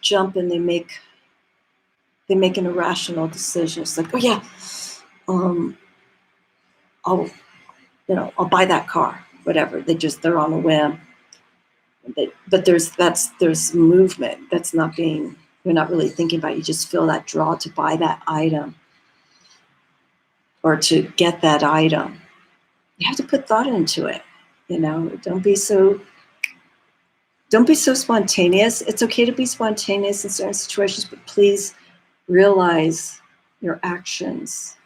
jump and they make an irrational decision. It's like, oh yeah, I'll buy that car, whatever. They're on a whim. But there's movement. That's not being, you're not really thinking about it. You just feel that draw to buy that item or to get that item. You have to put thought into it. You know, don't be so spontaneous. It's okay to be spontaneous in certain situations, but please realize your actions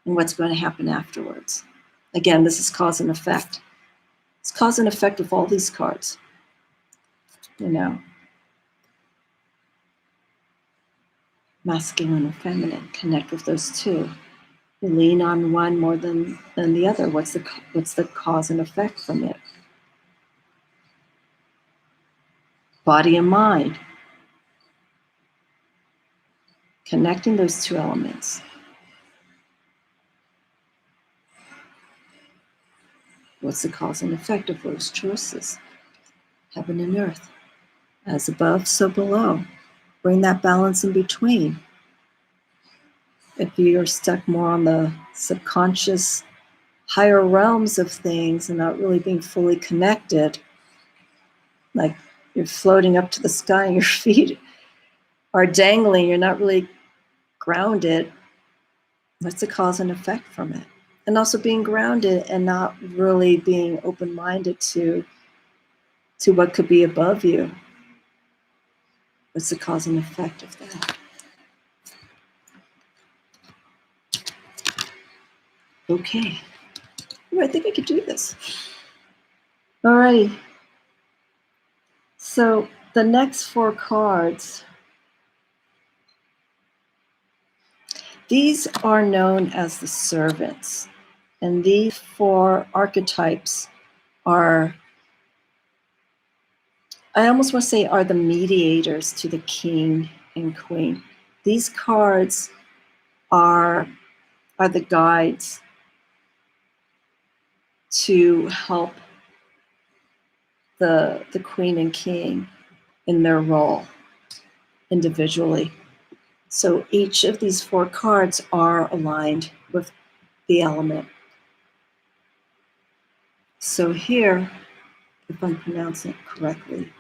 and what's going to happen afterwards. Again, this is cause and effect. It's cause and effect with all these cards. You know, masculine and feminine, connect with those two. You lean on one more than the other. What's the cause and effect from it? Body and mind. Connecting those two elements. What's the cause and effect of those choices? Heaven and earth. As above, so below. Bring that balance in between. If you're stuck more on the subconscious, higher realms of things and not really being fully connected, like you're floating up to the sky and your feet are dangling, you're not really grounded, what's the cause and effect from it? And also being grounded and not really being open-minded to what could be above you. What's the cause and effect of that? Okay. Ooh, I think I could do this. All right. So the next 4 cards, these are known as the servants. And these 4 archetypes are, I almost want to say, are the mediators to the king and queen. These cards are the guides to help the queen and king in their role individually. So each of these 4 cards are aligned with the element. So here, if I'm pronouncing it correctly,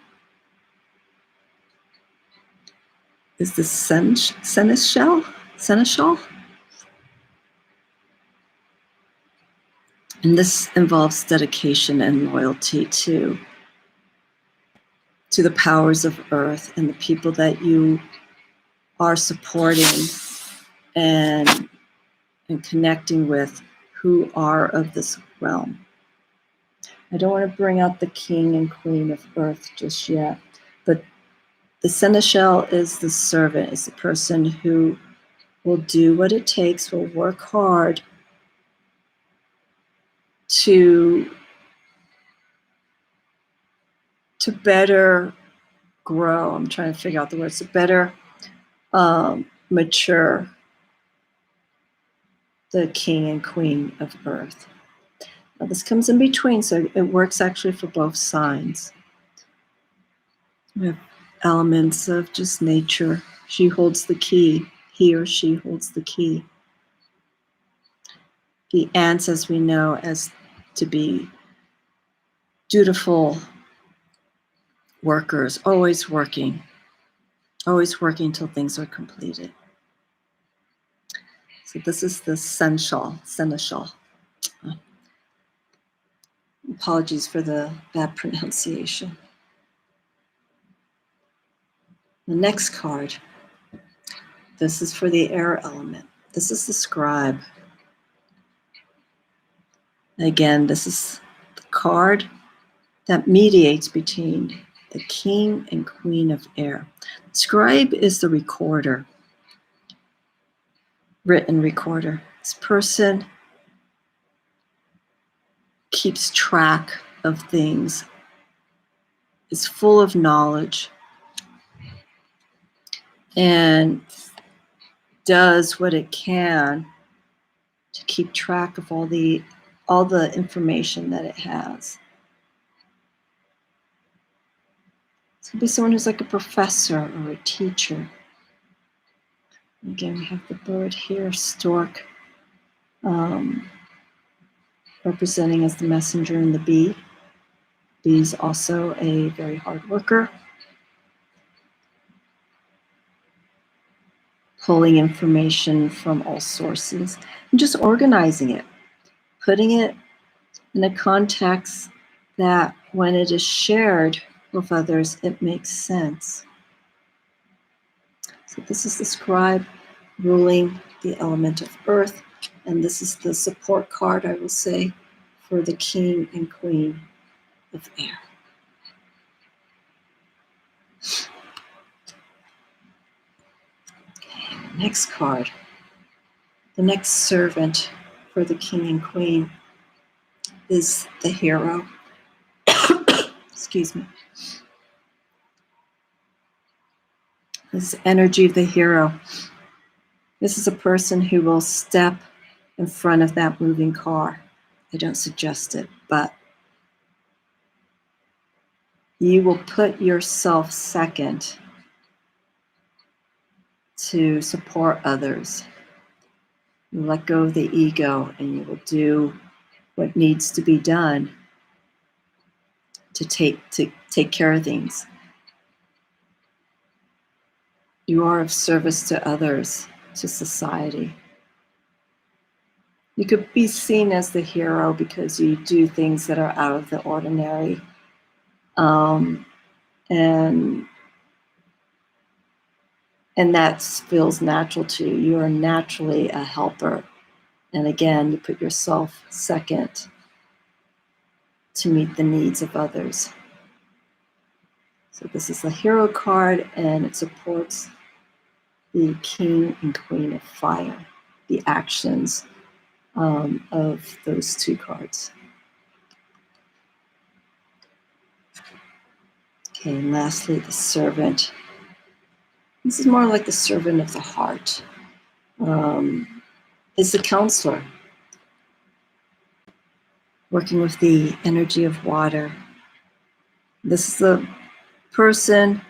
is the seneschal? And this involves dedication and loyalty to the powers of earth and the people that you are supporting and connecting with, who are of this realm. I don't want to bring out the king and queen of earth just yet, but the seneschal is the servant, is the person who will do what it takes, will work hard to better grow. I'm trying to figure out the words, to better mature the king and queen of earth. Now this comes in between, so it works actually for both signs. We have elements of just nature. She holds the key. He or she holds the key. The ants, as we know, as to be dutiful workers, always working until things are completed. So this is the seneschal. Apologies for the bad pronunciation. The next card, this is for the air element. This is the scribe. Again, this is the card that mediates between the king and queen of air. Scribe is the recorder, written recorder. This person keeps track of things, is full of knowledge, and does what it can to keep track of all the information that it has. It could be someone who's like a professor or a teacher. Again, we have the bird here, stork, representing as the messenger, and the bee. Bee is also a very hard worker, pulling information from all sources and just organizing it, putting it in a context that when it is shared with others, it makes sense. So this is the scribe ruling the element of earth, and this is the support card, I will say, for the king and queen of air. Okay, next card. The next servant for the king and queen is the hero. Excuse me. This energy of the hero. This is a person who will step in front of that moving car. I don't suggest it, but you will put yourself second to support others. You let go of the ego and you will do what needs to be done to take care of things. You are of service to others, to society. You could be seen as the hero because you do things that are out of the ordinary. And that feels natural to you. You are naturally a helper. And again, you put yourself second to meet the needs of others. So this is the hero card, and it supports the King and Queen of Fire, the actions of those two cards. Okay, and lastly, the Servant. This is more like the servant of the heart. It's the counselor, working with the energy of water. This is the person,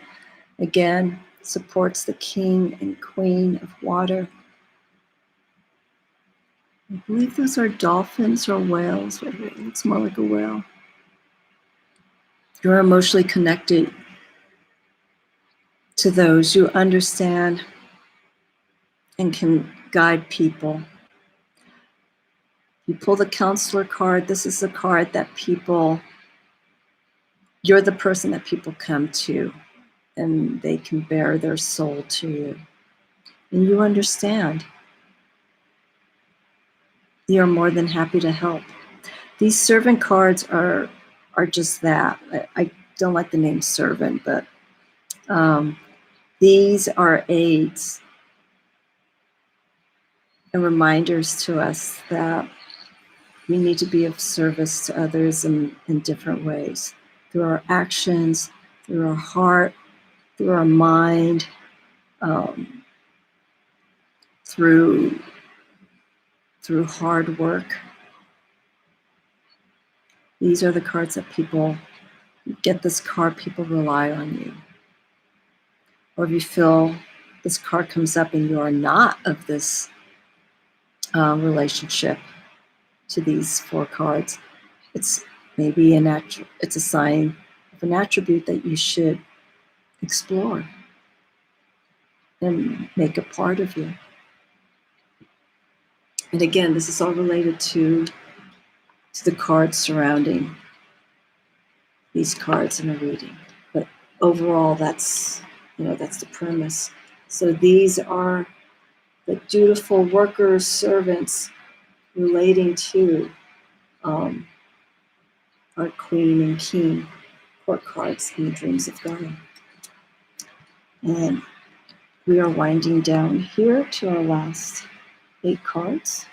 again, supports the King and Queen of Water. I believe those are dolphins or whales. Wait, it looks more like a whale. You're emotionally connected to those. You understand and can guide people. You pull the counselor card. This is the card that you're the person that people come to, and they can bare their soul to you. And you understand. You're more than happy to help. These servant cards are just that. I don't like the name servant, but these are aids and reminders to us that we need to be of service to others in different ways, through our actions, through our heart, through our mind, through hard work. These are the cards that people get. This card, people rely on you. Or if you feel this card comes up and you are not of this relationship to these four cards, it's maybe it's a sign of an attribute that you should explore and make a part of you. And again, this is all related to the cards surrounding these cards in a reading. But overall, that's the premise. So these are the dutiful workers, servants, relating to our Queen and King court cards in the Dreams of Gaia. And we are winding down here to our last 8 cards.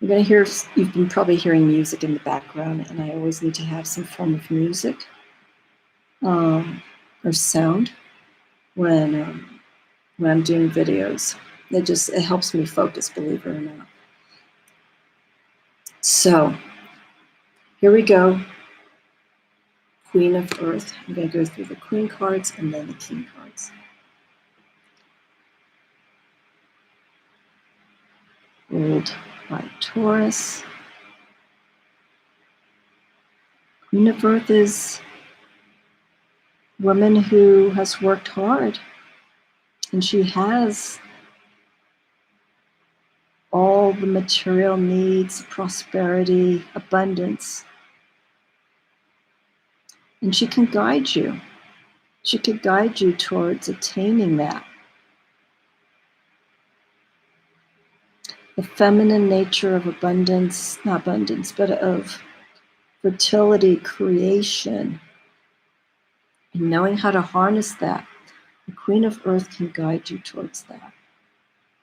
You're going to hear, you've been probably hearing music in the background, and I always need to have some form of music or sound when I'm doing videos. It helps me focus, believe it or not. So here we go. Queen of Earth. I'm going to go through the Queen cards and then the King cards. Ruled by Taurus. Queen of Earth is a woman who has worked hard, and she has all the material needs, prosperity, abundance. And she can guide you. She could guide you towards attaining that. The feminine nature of abundance, not abundance, but of fertility, creation, and knowing how to harness that. The Queen of Earth can guide you towards that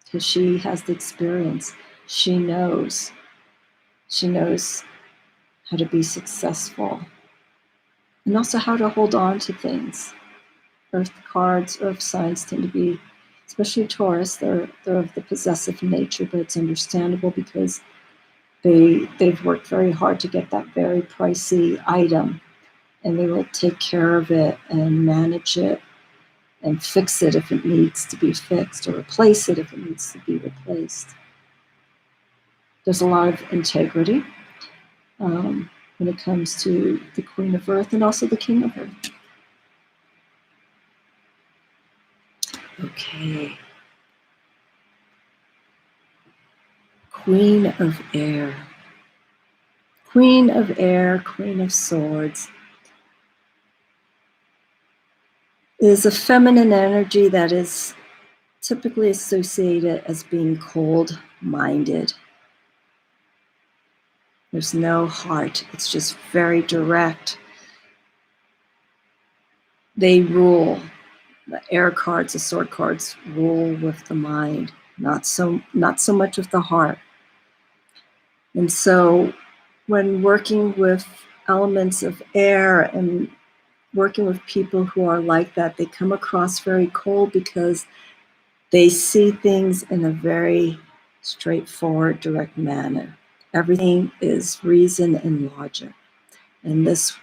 because she has the experience. She knows how to be successful and also how to hold on to things. Earth cards, earth signs tend to be, especially Taurus, they're of the possessive nature, but it's understandable because they've worked very hard to get that very pricey item, and they will take care of it and manage it and fix it if it needs to be fixed, or replace it if it needs to be replaced. There's a lot of integrity when it comes to the Queen of Earth and also the King of Earth. Okay. Queen of Air. Queen of Air, Queen of Swords, is a feminine energy that is typically associated as being cold-minded. There's no heart. It's just very direct. They rule. The air cards, the sword cards, rule with the mind, not so much with the heart. And so when working with elements of air and working with people who are like that, they come across very cold because they see things in a very straightforward, direct manner. Everything is reason and logic. And this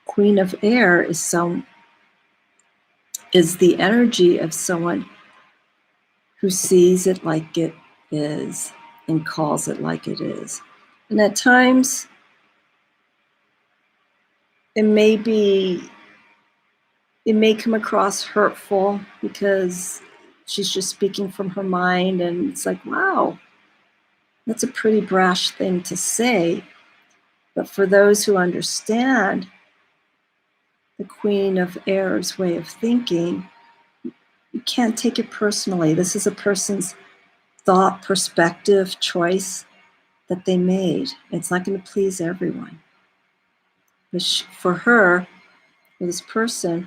Queen of Air is the energy of someone who sees it like it is and calls it like it is. And at times, it may come across hurtful because she's just speaking from her mind, and it's like, wow, that's a pretty brash thing to say. But for those who understand the Queen of Air's way of thinking, you can't take it personally. This is a person's thought, perspective, choice that they made. It's not going to please everyone. But for her, for this person,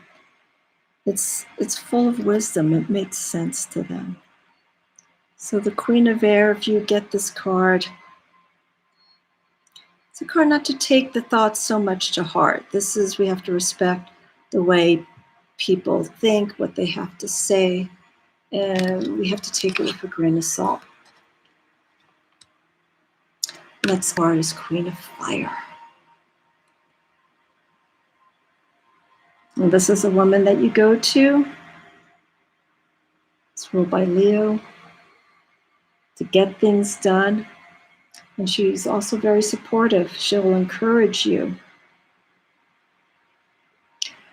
it's full of wisdom. It makes sense to them. So the Queen of Air, if you get this card, it's a card not to take the thoughts so much to heart. We have to respect the way people think, what they have to say, and we have to take it with a grain of salt. Next card is Queen of Fire. And this is a woman that you go to. It's ruled by Leo to get things done. And she's also very supportive. She'll encourage you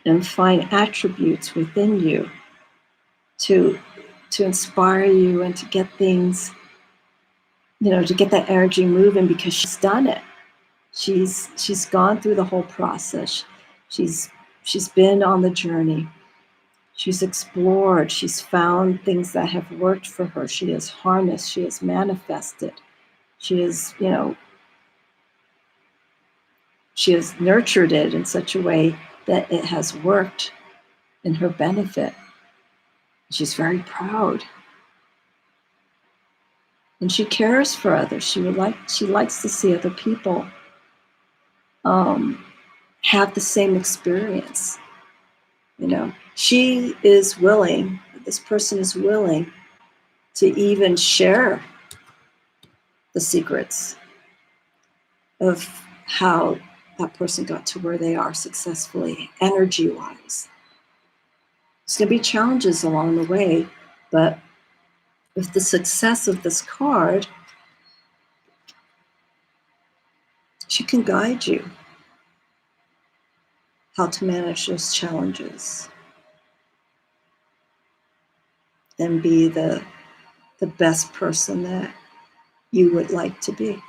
and find attributes within you to inspire you and to get things, to get that energy moving, because she's done it. She's gone through the whole process. She's been on the journey. She's explored. She's found things that have worked for her. She has harnessed. She has manifested. She has, she has nurtured it in such a way that it has worked in her benefit. She's very proud. And she cares for others. She likes to see other people have the same experience. She is willing, this person is willing to even share the secrets of how that person got to where they are successfully, energy-wise. There's going to be challenges along the way, but with the success of this card, she can guide you how to manage those challenges and be the best person that you would like to be.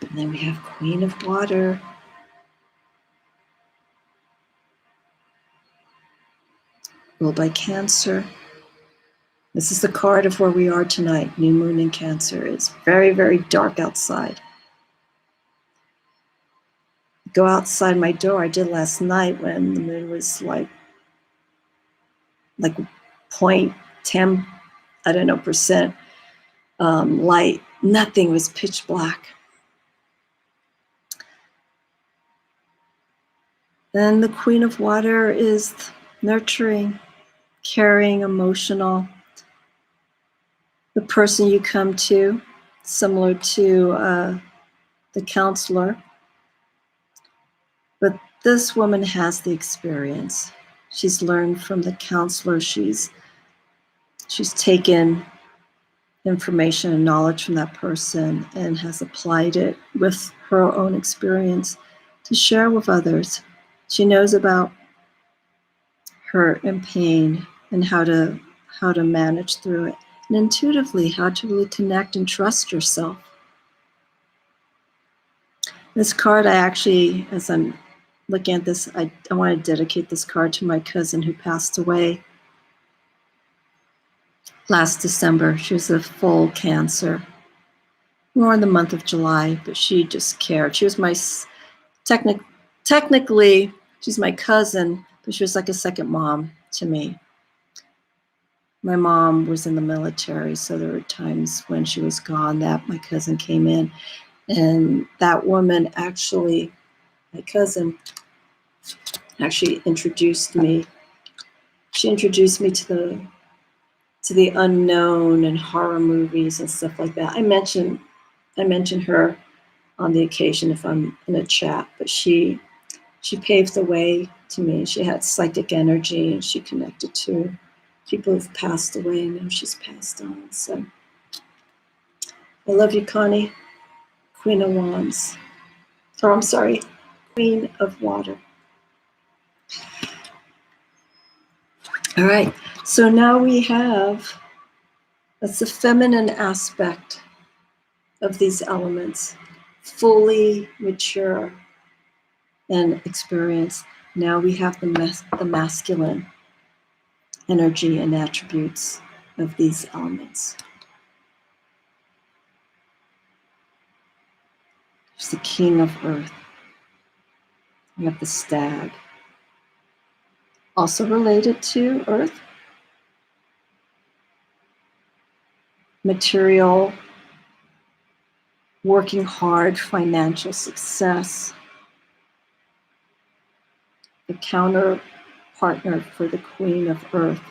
And then we have Queen of Water. Ruled by Cancer. This is the card of where we are tonight. New moon in Cancer. It's very, very dark outside. Go outside my door. I did last night when the moon was like 0.10, I don't know, percent light. Nothing, was pitch black. Then the Queen of Water is nurturing, caring, emotional. The person you come to, similar to the counselor. But this woman has the experience. She's learned from the counselor. She's taken information and knowledge from that person and has applied it with her own experience to share with others. She knows about hurt and pain, and how to manage through it, and intuitively how to really connect and trust yourself. This card, I actually, as I'm looking at this, I want to dedicate this card to my cousin who passed away last December. She was a full cancer. More in the month of July, but she just cared. She was my, technically, she's my cousin, but she was like a second mom to me. My mom was in the military, so there were times when she was gone that my cousin came in. And that woman actually, my cousin, actually introduced me. She introduced me to the unknown and horror movies and stuff like that. I mention her on the occasion if I'm in a chat, but she paved the way to me. She had psychic energy, and she connected to people who've passed away, and now she's passed on. So I love you, Connie, Queen of Wands. Or I'm sorry, Queen of Water. All right, so now we have, that's the feminine aspect of these elements, fully mature and experience. Now we have the masculine energy and attributes of these elements. There's the King of Earth. We have the Stag. Also related to Earth. Material, working hard, financial success. The counter partner for the Queen of Earth.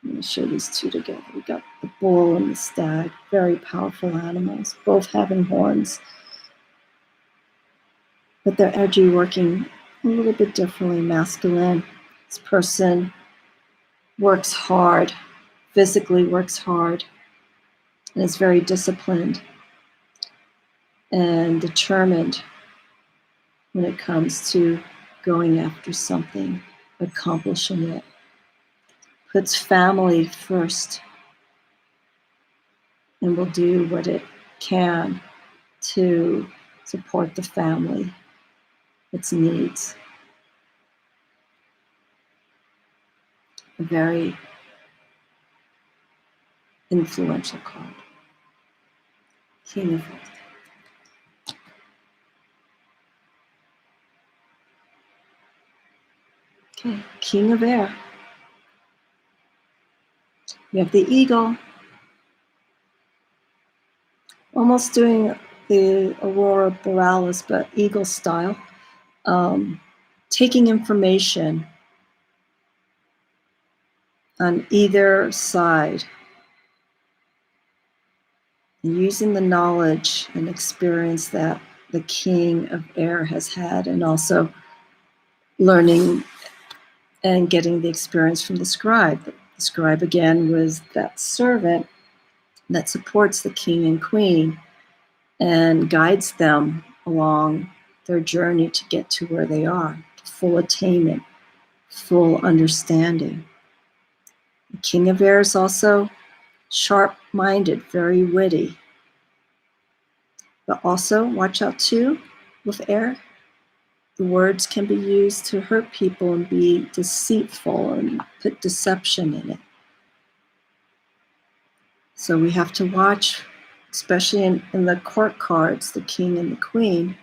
I'm going to show these two together. We got the bull and the stag, very powerful animals, both having horns, but their energy working a little bit differently. Masculine, this person works hard, physically works hard, and is very disciplined and determined when it comes to going after something, accomplishing it. Puts family first and will do what it can to support the family, its needs. A very influential card. King of Earth. Okay, King of Air. We have the eagle. Almost doing the Aurora Borealis, but eagle style. Taking information on either side and using the knowledge and experience that the King of Air has had, and also learning and getting the experience from the scribe. The scribe, again, was that servant that supports the king and queen and guides them along their journey to get to where they are, full attainment, full understanding. The King of Air is also sharp-minded, very witty. But also, watch out too, with air, the words can be used to hurt people and be deceitful and put deception in it. So we have to watch, especially in the court cards, the king and the queen,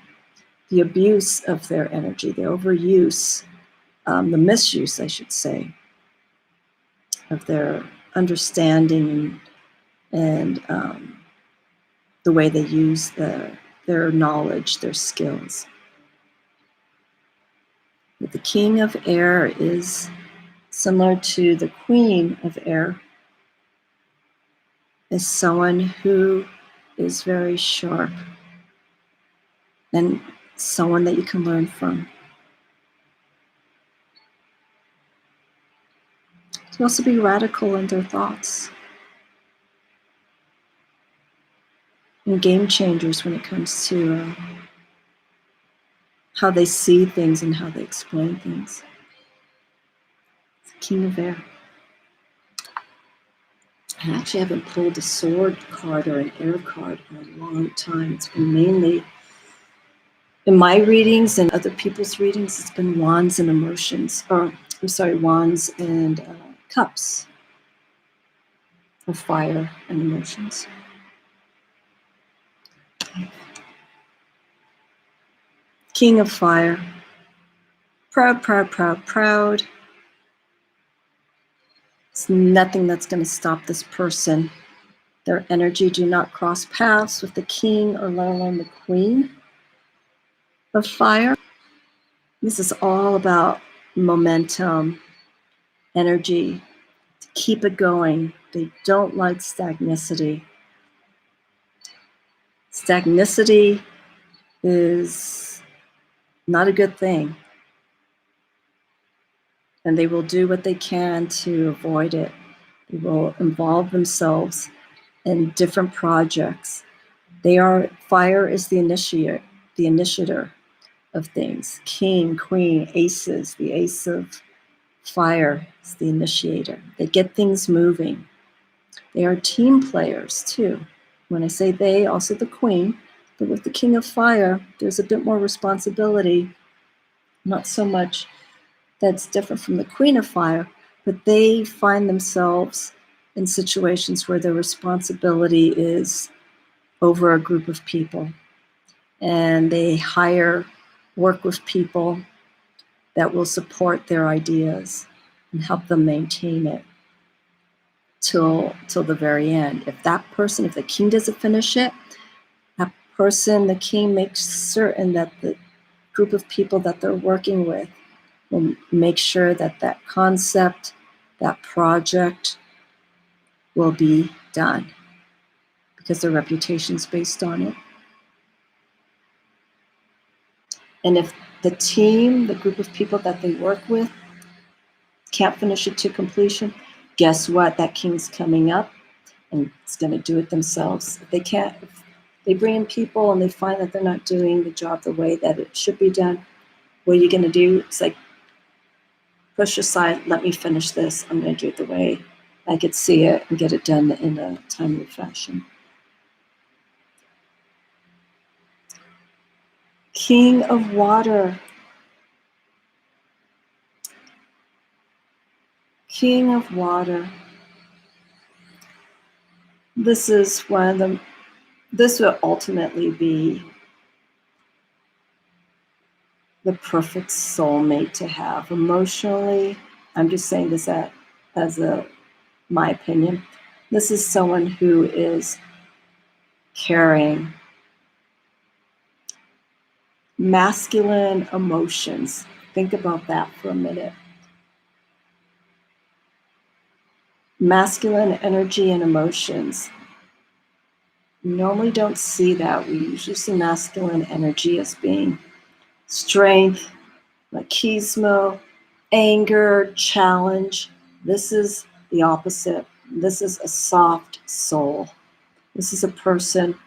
the abuse of their energy, the overuse, the misuse, I should say, of their understanding and the way they use their knowledge, their skills. But the King of Air is similar to the Queen of Air, is someone who is very sharp and someone that you can learn from. To also be radical in their thoughts and game changers when it comes to how they see things and how they explain things. King of Air. I actually haven't pulled a sword card or an air card in a long time. It's been mainly, in my readings and other people's readings, it's been wands and emotions, or I'm sorry, wands and cups of fire and emotions. King of Fire. Proud, proud, proud, proud. It's nothing that's going to stop this person. Their energy do not cross paths with the king or let alone the queen of fire. This is all about momentum, energy, to keep it going. They don't like stagnicity. Stagnicity is not a good thing. And they will do what they can to avoid it. They will involve themselves in different projects. Fire is the initiator of things. King, queen, aces, the ace of fire is the initiator. They get things moving. They are team players too. When I say they, also the queen, but with the king of fire, there's a bit more responsibility. Not so much that's different from the queen of fire, but they find themselves in situations where their responsibility is over a group of people. And they work with people that will support their ideas and help them maintain it till the very end. If the king doesn't finish it, that person, the king, makes certain that the group of people that they're working with will make sure that that concept, that project will be done because their reputation's based on it. And if the team, the group of people that they work with, can't finish it to completion, guess what? That king's coming up and it's going to do it themselves. If they bring in people and they find that they're not doing the job the way that it should be done, what are you going to do? It's like, push aside, let me finish this. I'm going to do it the way I could see it and get it done in a timely fashion. King of Water. King of Water. This will ultimately be the perfect soulmate to have. Emotionally, I'm just saying this as my opinion. This is someone who is carrying masculine emotions. Think about that for a minute. Masculine energy and emotions. We normally don't see that. We usually see masculine energy as being strength, machismo, anger, challenge. This is the opposite. This is a soft soul. This is a person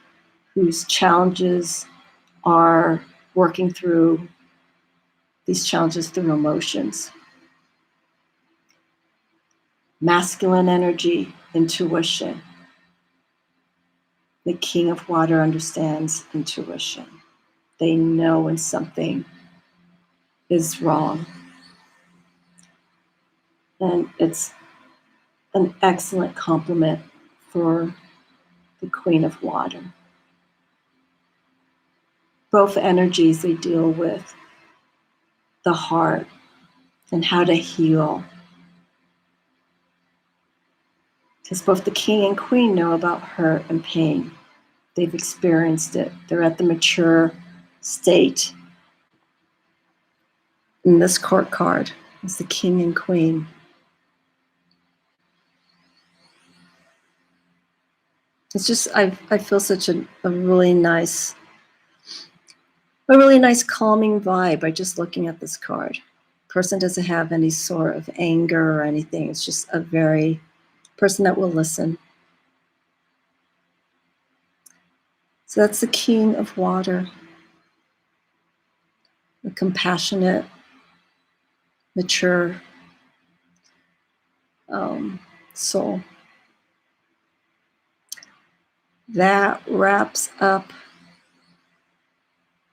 whose challenges are working through these challenges through emotions. Masculine energy, intuition. The King of Water understands intuition. They know when something is wrong. And it's an excellent compliment for the Queen of Water. Both energies, they deal with the heart and how to heal. Because both the king and queen know about hurt and pain. They've experienced it. They're at the mature state. In this court card is the king and queen. It's just, I feel such a really nice calming vibe by just looking at this card. Person doesn't have any sort of anger or anything. It's just a very person that will listen. So that's the King of Water. The compassionate, mature, soul. That wraps up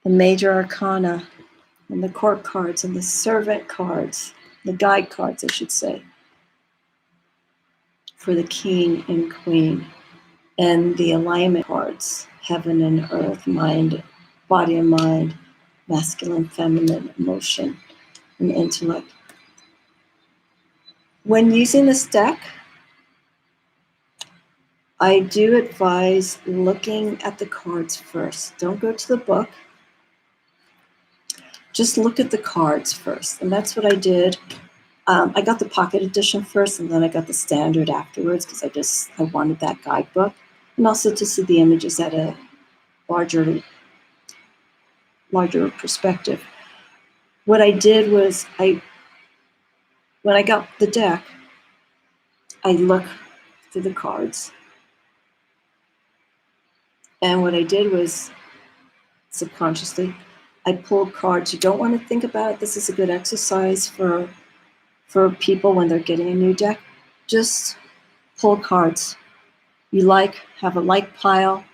the major arcana and the court cards and the servant cards, the guide cards, I should say, for the king and queen, and the alignment cards, heaven and earth, mind, body and mind, masculine, feminine, emotion, and intellect. When using this deck, I do advise looking at the cards first. Don't go to the book. Just look at the cards first. And that's what I did. I got the pocket edition first, and then I got the standard afterwards because I wanted that guidebook. And also to see the images at a larger perspective. What I did was when I got the deck, I look through the cards. And what I did was, subconsciously, I pulled cards. You don't want to think about it. This is a good exercise for people when they're getting a new deck. Just pull cards. You have a like pile,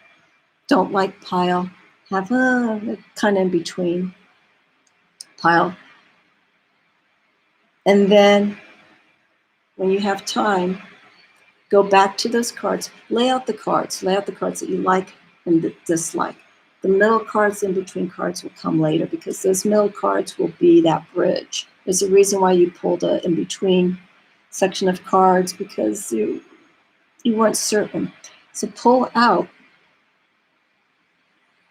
don't like pile, have a kind of in between pile. And then when you have time, go back to those cards, lay out the cards that you like and dislike. The middle cards, in between cards will come later because those middle cards will be that bridge. There's a reason why you pulled a in between section of cards, because you weren't certain. So pull out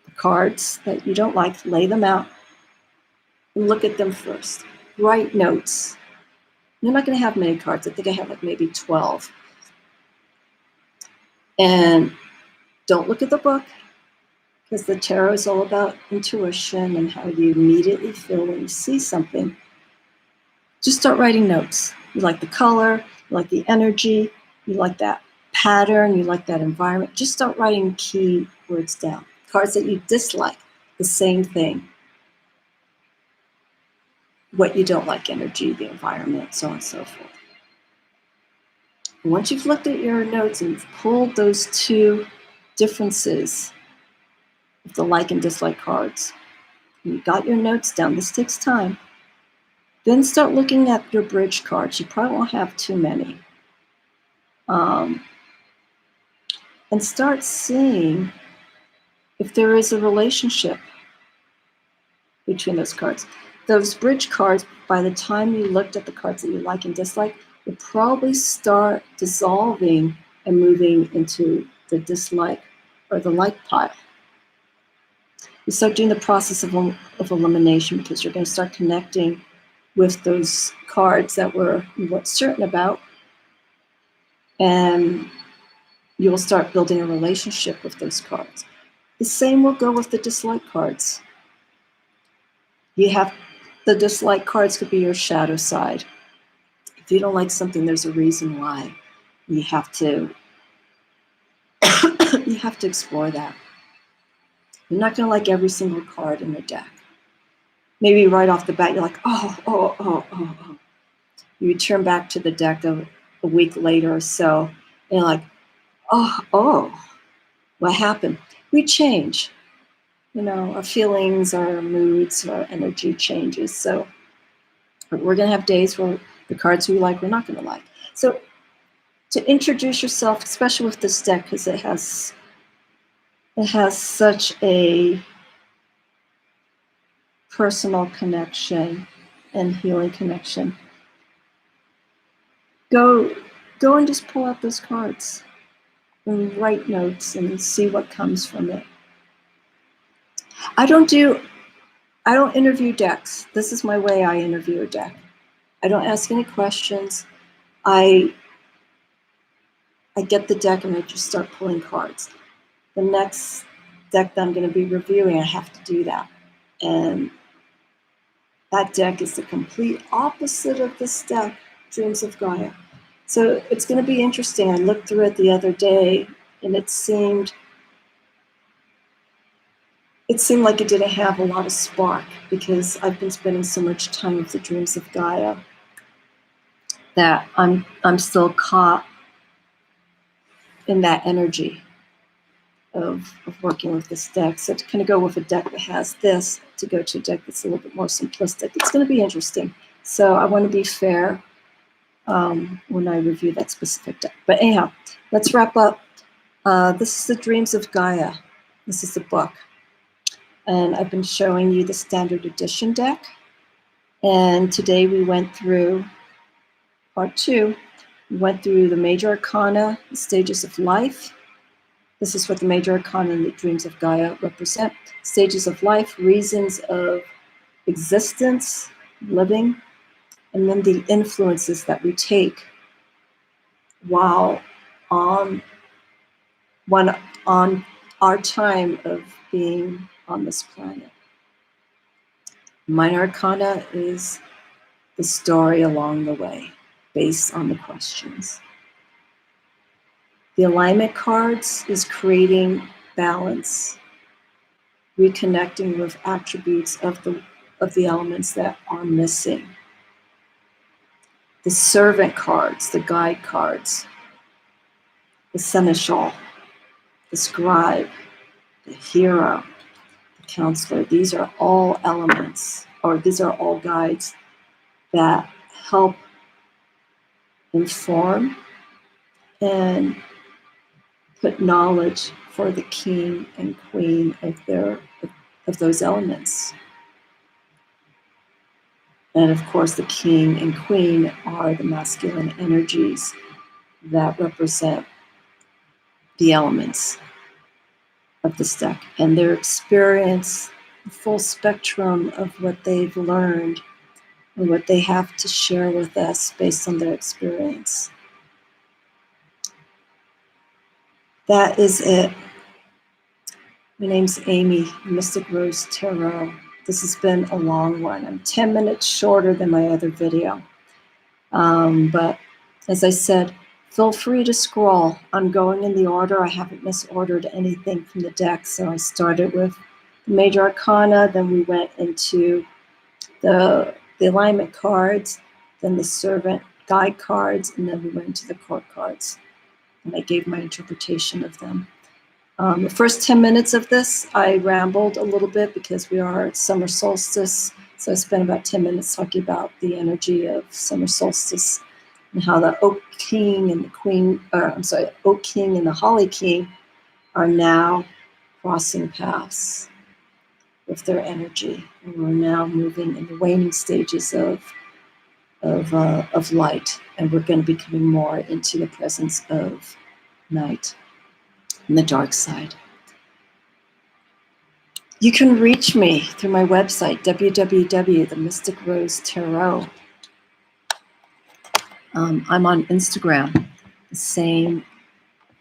the cards that you don't like, lay them out, and look at them first. Write notes. You're not going to have many cards. I think I have like maybe 12. And don't look at the book, because the tarot is all about intuition and how you immediately feel when you see something. Just start writing notes. You like the color, you like the energy, you like that pattern, you like that environment. Just start writing key words down. Cards that you dislike, the same thing. What you don't like, energy, the environment, so on and so forth. And once you've looked at your notes and you've pulled those two differences of the like and dislike cards, and you got your notes down, this takes time, then start looking at your bridge cards. You probably won't have too many. And start seeing if there is a relationship between those cards. Those bridge cards, by the time you looked at the cards that you like and dislike, will probably start dissolving and moving into the dislike or the like pile. You start doing the process of elimination, because you're going to start connecting with those cards that you weren't certain about, and you will start building a relationship with those cards. The same will go with the dislike cards. The dislike cards could be your shadow side. If you don't like something, there's a reason why. You have to explore that. You're not going to like every single card in the deck. Maybe right off the bat, you're like, oh. You return back to the deck a week later or so, and you're like, oh, what happened? We change. Our feelings, our moods, our energy changes. So we're going to have days where the cards we like, we're not going to like. So to introduce yourself, especially with this deck, because it has such a personal connection and healing connection. Go and just pull out those cards and write notes and see what comes from it. I don't interview decks. This is my way I interview a deck. I don't ask any questions. I get the deck and I just start pulling cards. The next deck that I'm going to be reviewing, I have to do that. And that deck is the complete opposite of this deck, Dreams of Gaia. So it's going to be interesting. I looked through it the other day, and it seemed like it didn't have a lot of spark, because I've been spending so much time with the Dreams of Gaia. that I'm still caught in that energy of working with this deck. So to kind of go with a deck that has this, to go to a deck that's a little bit more simplistic, it's going to be interesting. So I want to be fair when I review that specific deck. But anyhow, let's wrap up. This is the Dreams of Gaia. This is the book. And I've been showing you the standard edition deck. And today we went through part 2. We went through the major arcana, the stages of life. This is what the major arcana and the Dreams of Gaia represent. Stages of life, reasons of existence, living, and then the influences that we take while on our time of being on this planet. Minor arcana is the story along the way, based on the questions. The alignment cards is creating balance, reconnecting with attributes of the elements that are missing. The servant cards, the guide cards, the seneschal, the scribe, the hero, the counselor. These are all elements, or these are all guides that help inform and put knowledge for the king and queen of those elements. And of course, the king and queen are the masculine energies that represent the elements of this deck and their experience, the full spectrum of what they've learned and what they have to share with us based on their experience. That is it. My name's Amy, Mystic Rose Tarot. This has been a long one. I'm 10 minutes shorter than my other video. But as I said, feel free to scroll. I'm going in the order. I haven't misordered anything from the deck. So I started with the major arcana, then we went into the alignment cards, then the servant guide cards, and then we went into the court cards. And I gave my interpretation of them. The first 10 minutes of this, I rambled a little bit because we are at summer solstice. So I spent about 10 minutes talking about the energy of summer solstice and how the Oak King and the Queen, Oak King and the Holly King are now crossing paths with their energy. And we're now moving in the waning stages of light. And we're going to be coming more into the presence of night and the dark side. You can reach me through my website, www.themysticrosetarot. I'm on Instagram, the same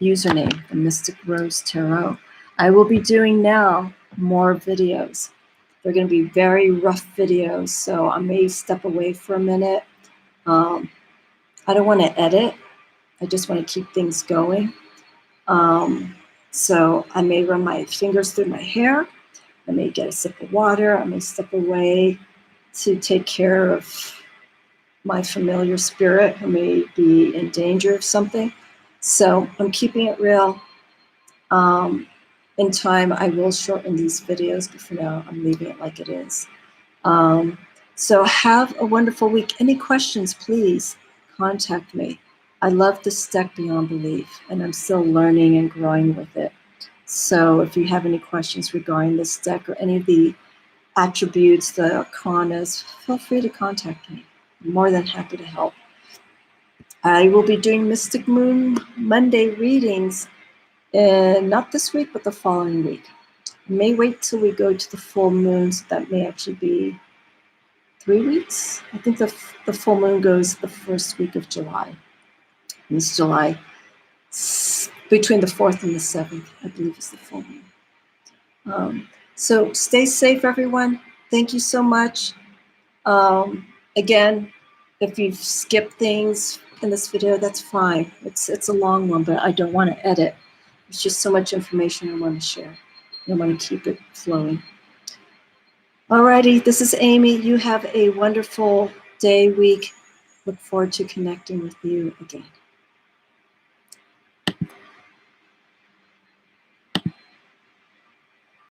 username, the Mystic Rose Tarot. I will be doing now more videos. They're going to be very rough videos, so I may step away for a minute. I don't want to edit. I just want to keep things going. So I may run my fingers through my hair. I may get a sip of water. I may step away to take care of my familiar spirit who may be in danger of something. So I'm keeping it real. In time, I will shorten these videos, but for now, I'm leaving it like it is. So have a wonderful week. Any questions, please contact me. I love this deck beyond belief, and I'm still learning and growing with it. So if you have any questions regarding this deck or any of the attributes, the arcanas, feel free to contact me. I'm more than happy to help. I will be doing Mystic Moon Monday readings, not this week, but the following week. I may wait till we go to the full moon, so that may actually be 3 weeks. I think the full moon goes the first week of July. And it's July, between the 4th and the 7th, I believe is the full moon. So stay safe, everyone. Thank you so much. Again, if you've skipped things in this video, that's fine. It's a long one, but I don't want to edit. There's just so much information I want to share. I want to keep it flowing. Alrighty, this is Amy. You have a wonderful day, week. Look forward to connecting with you again.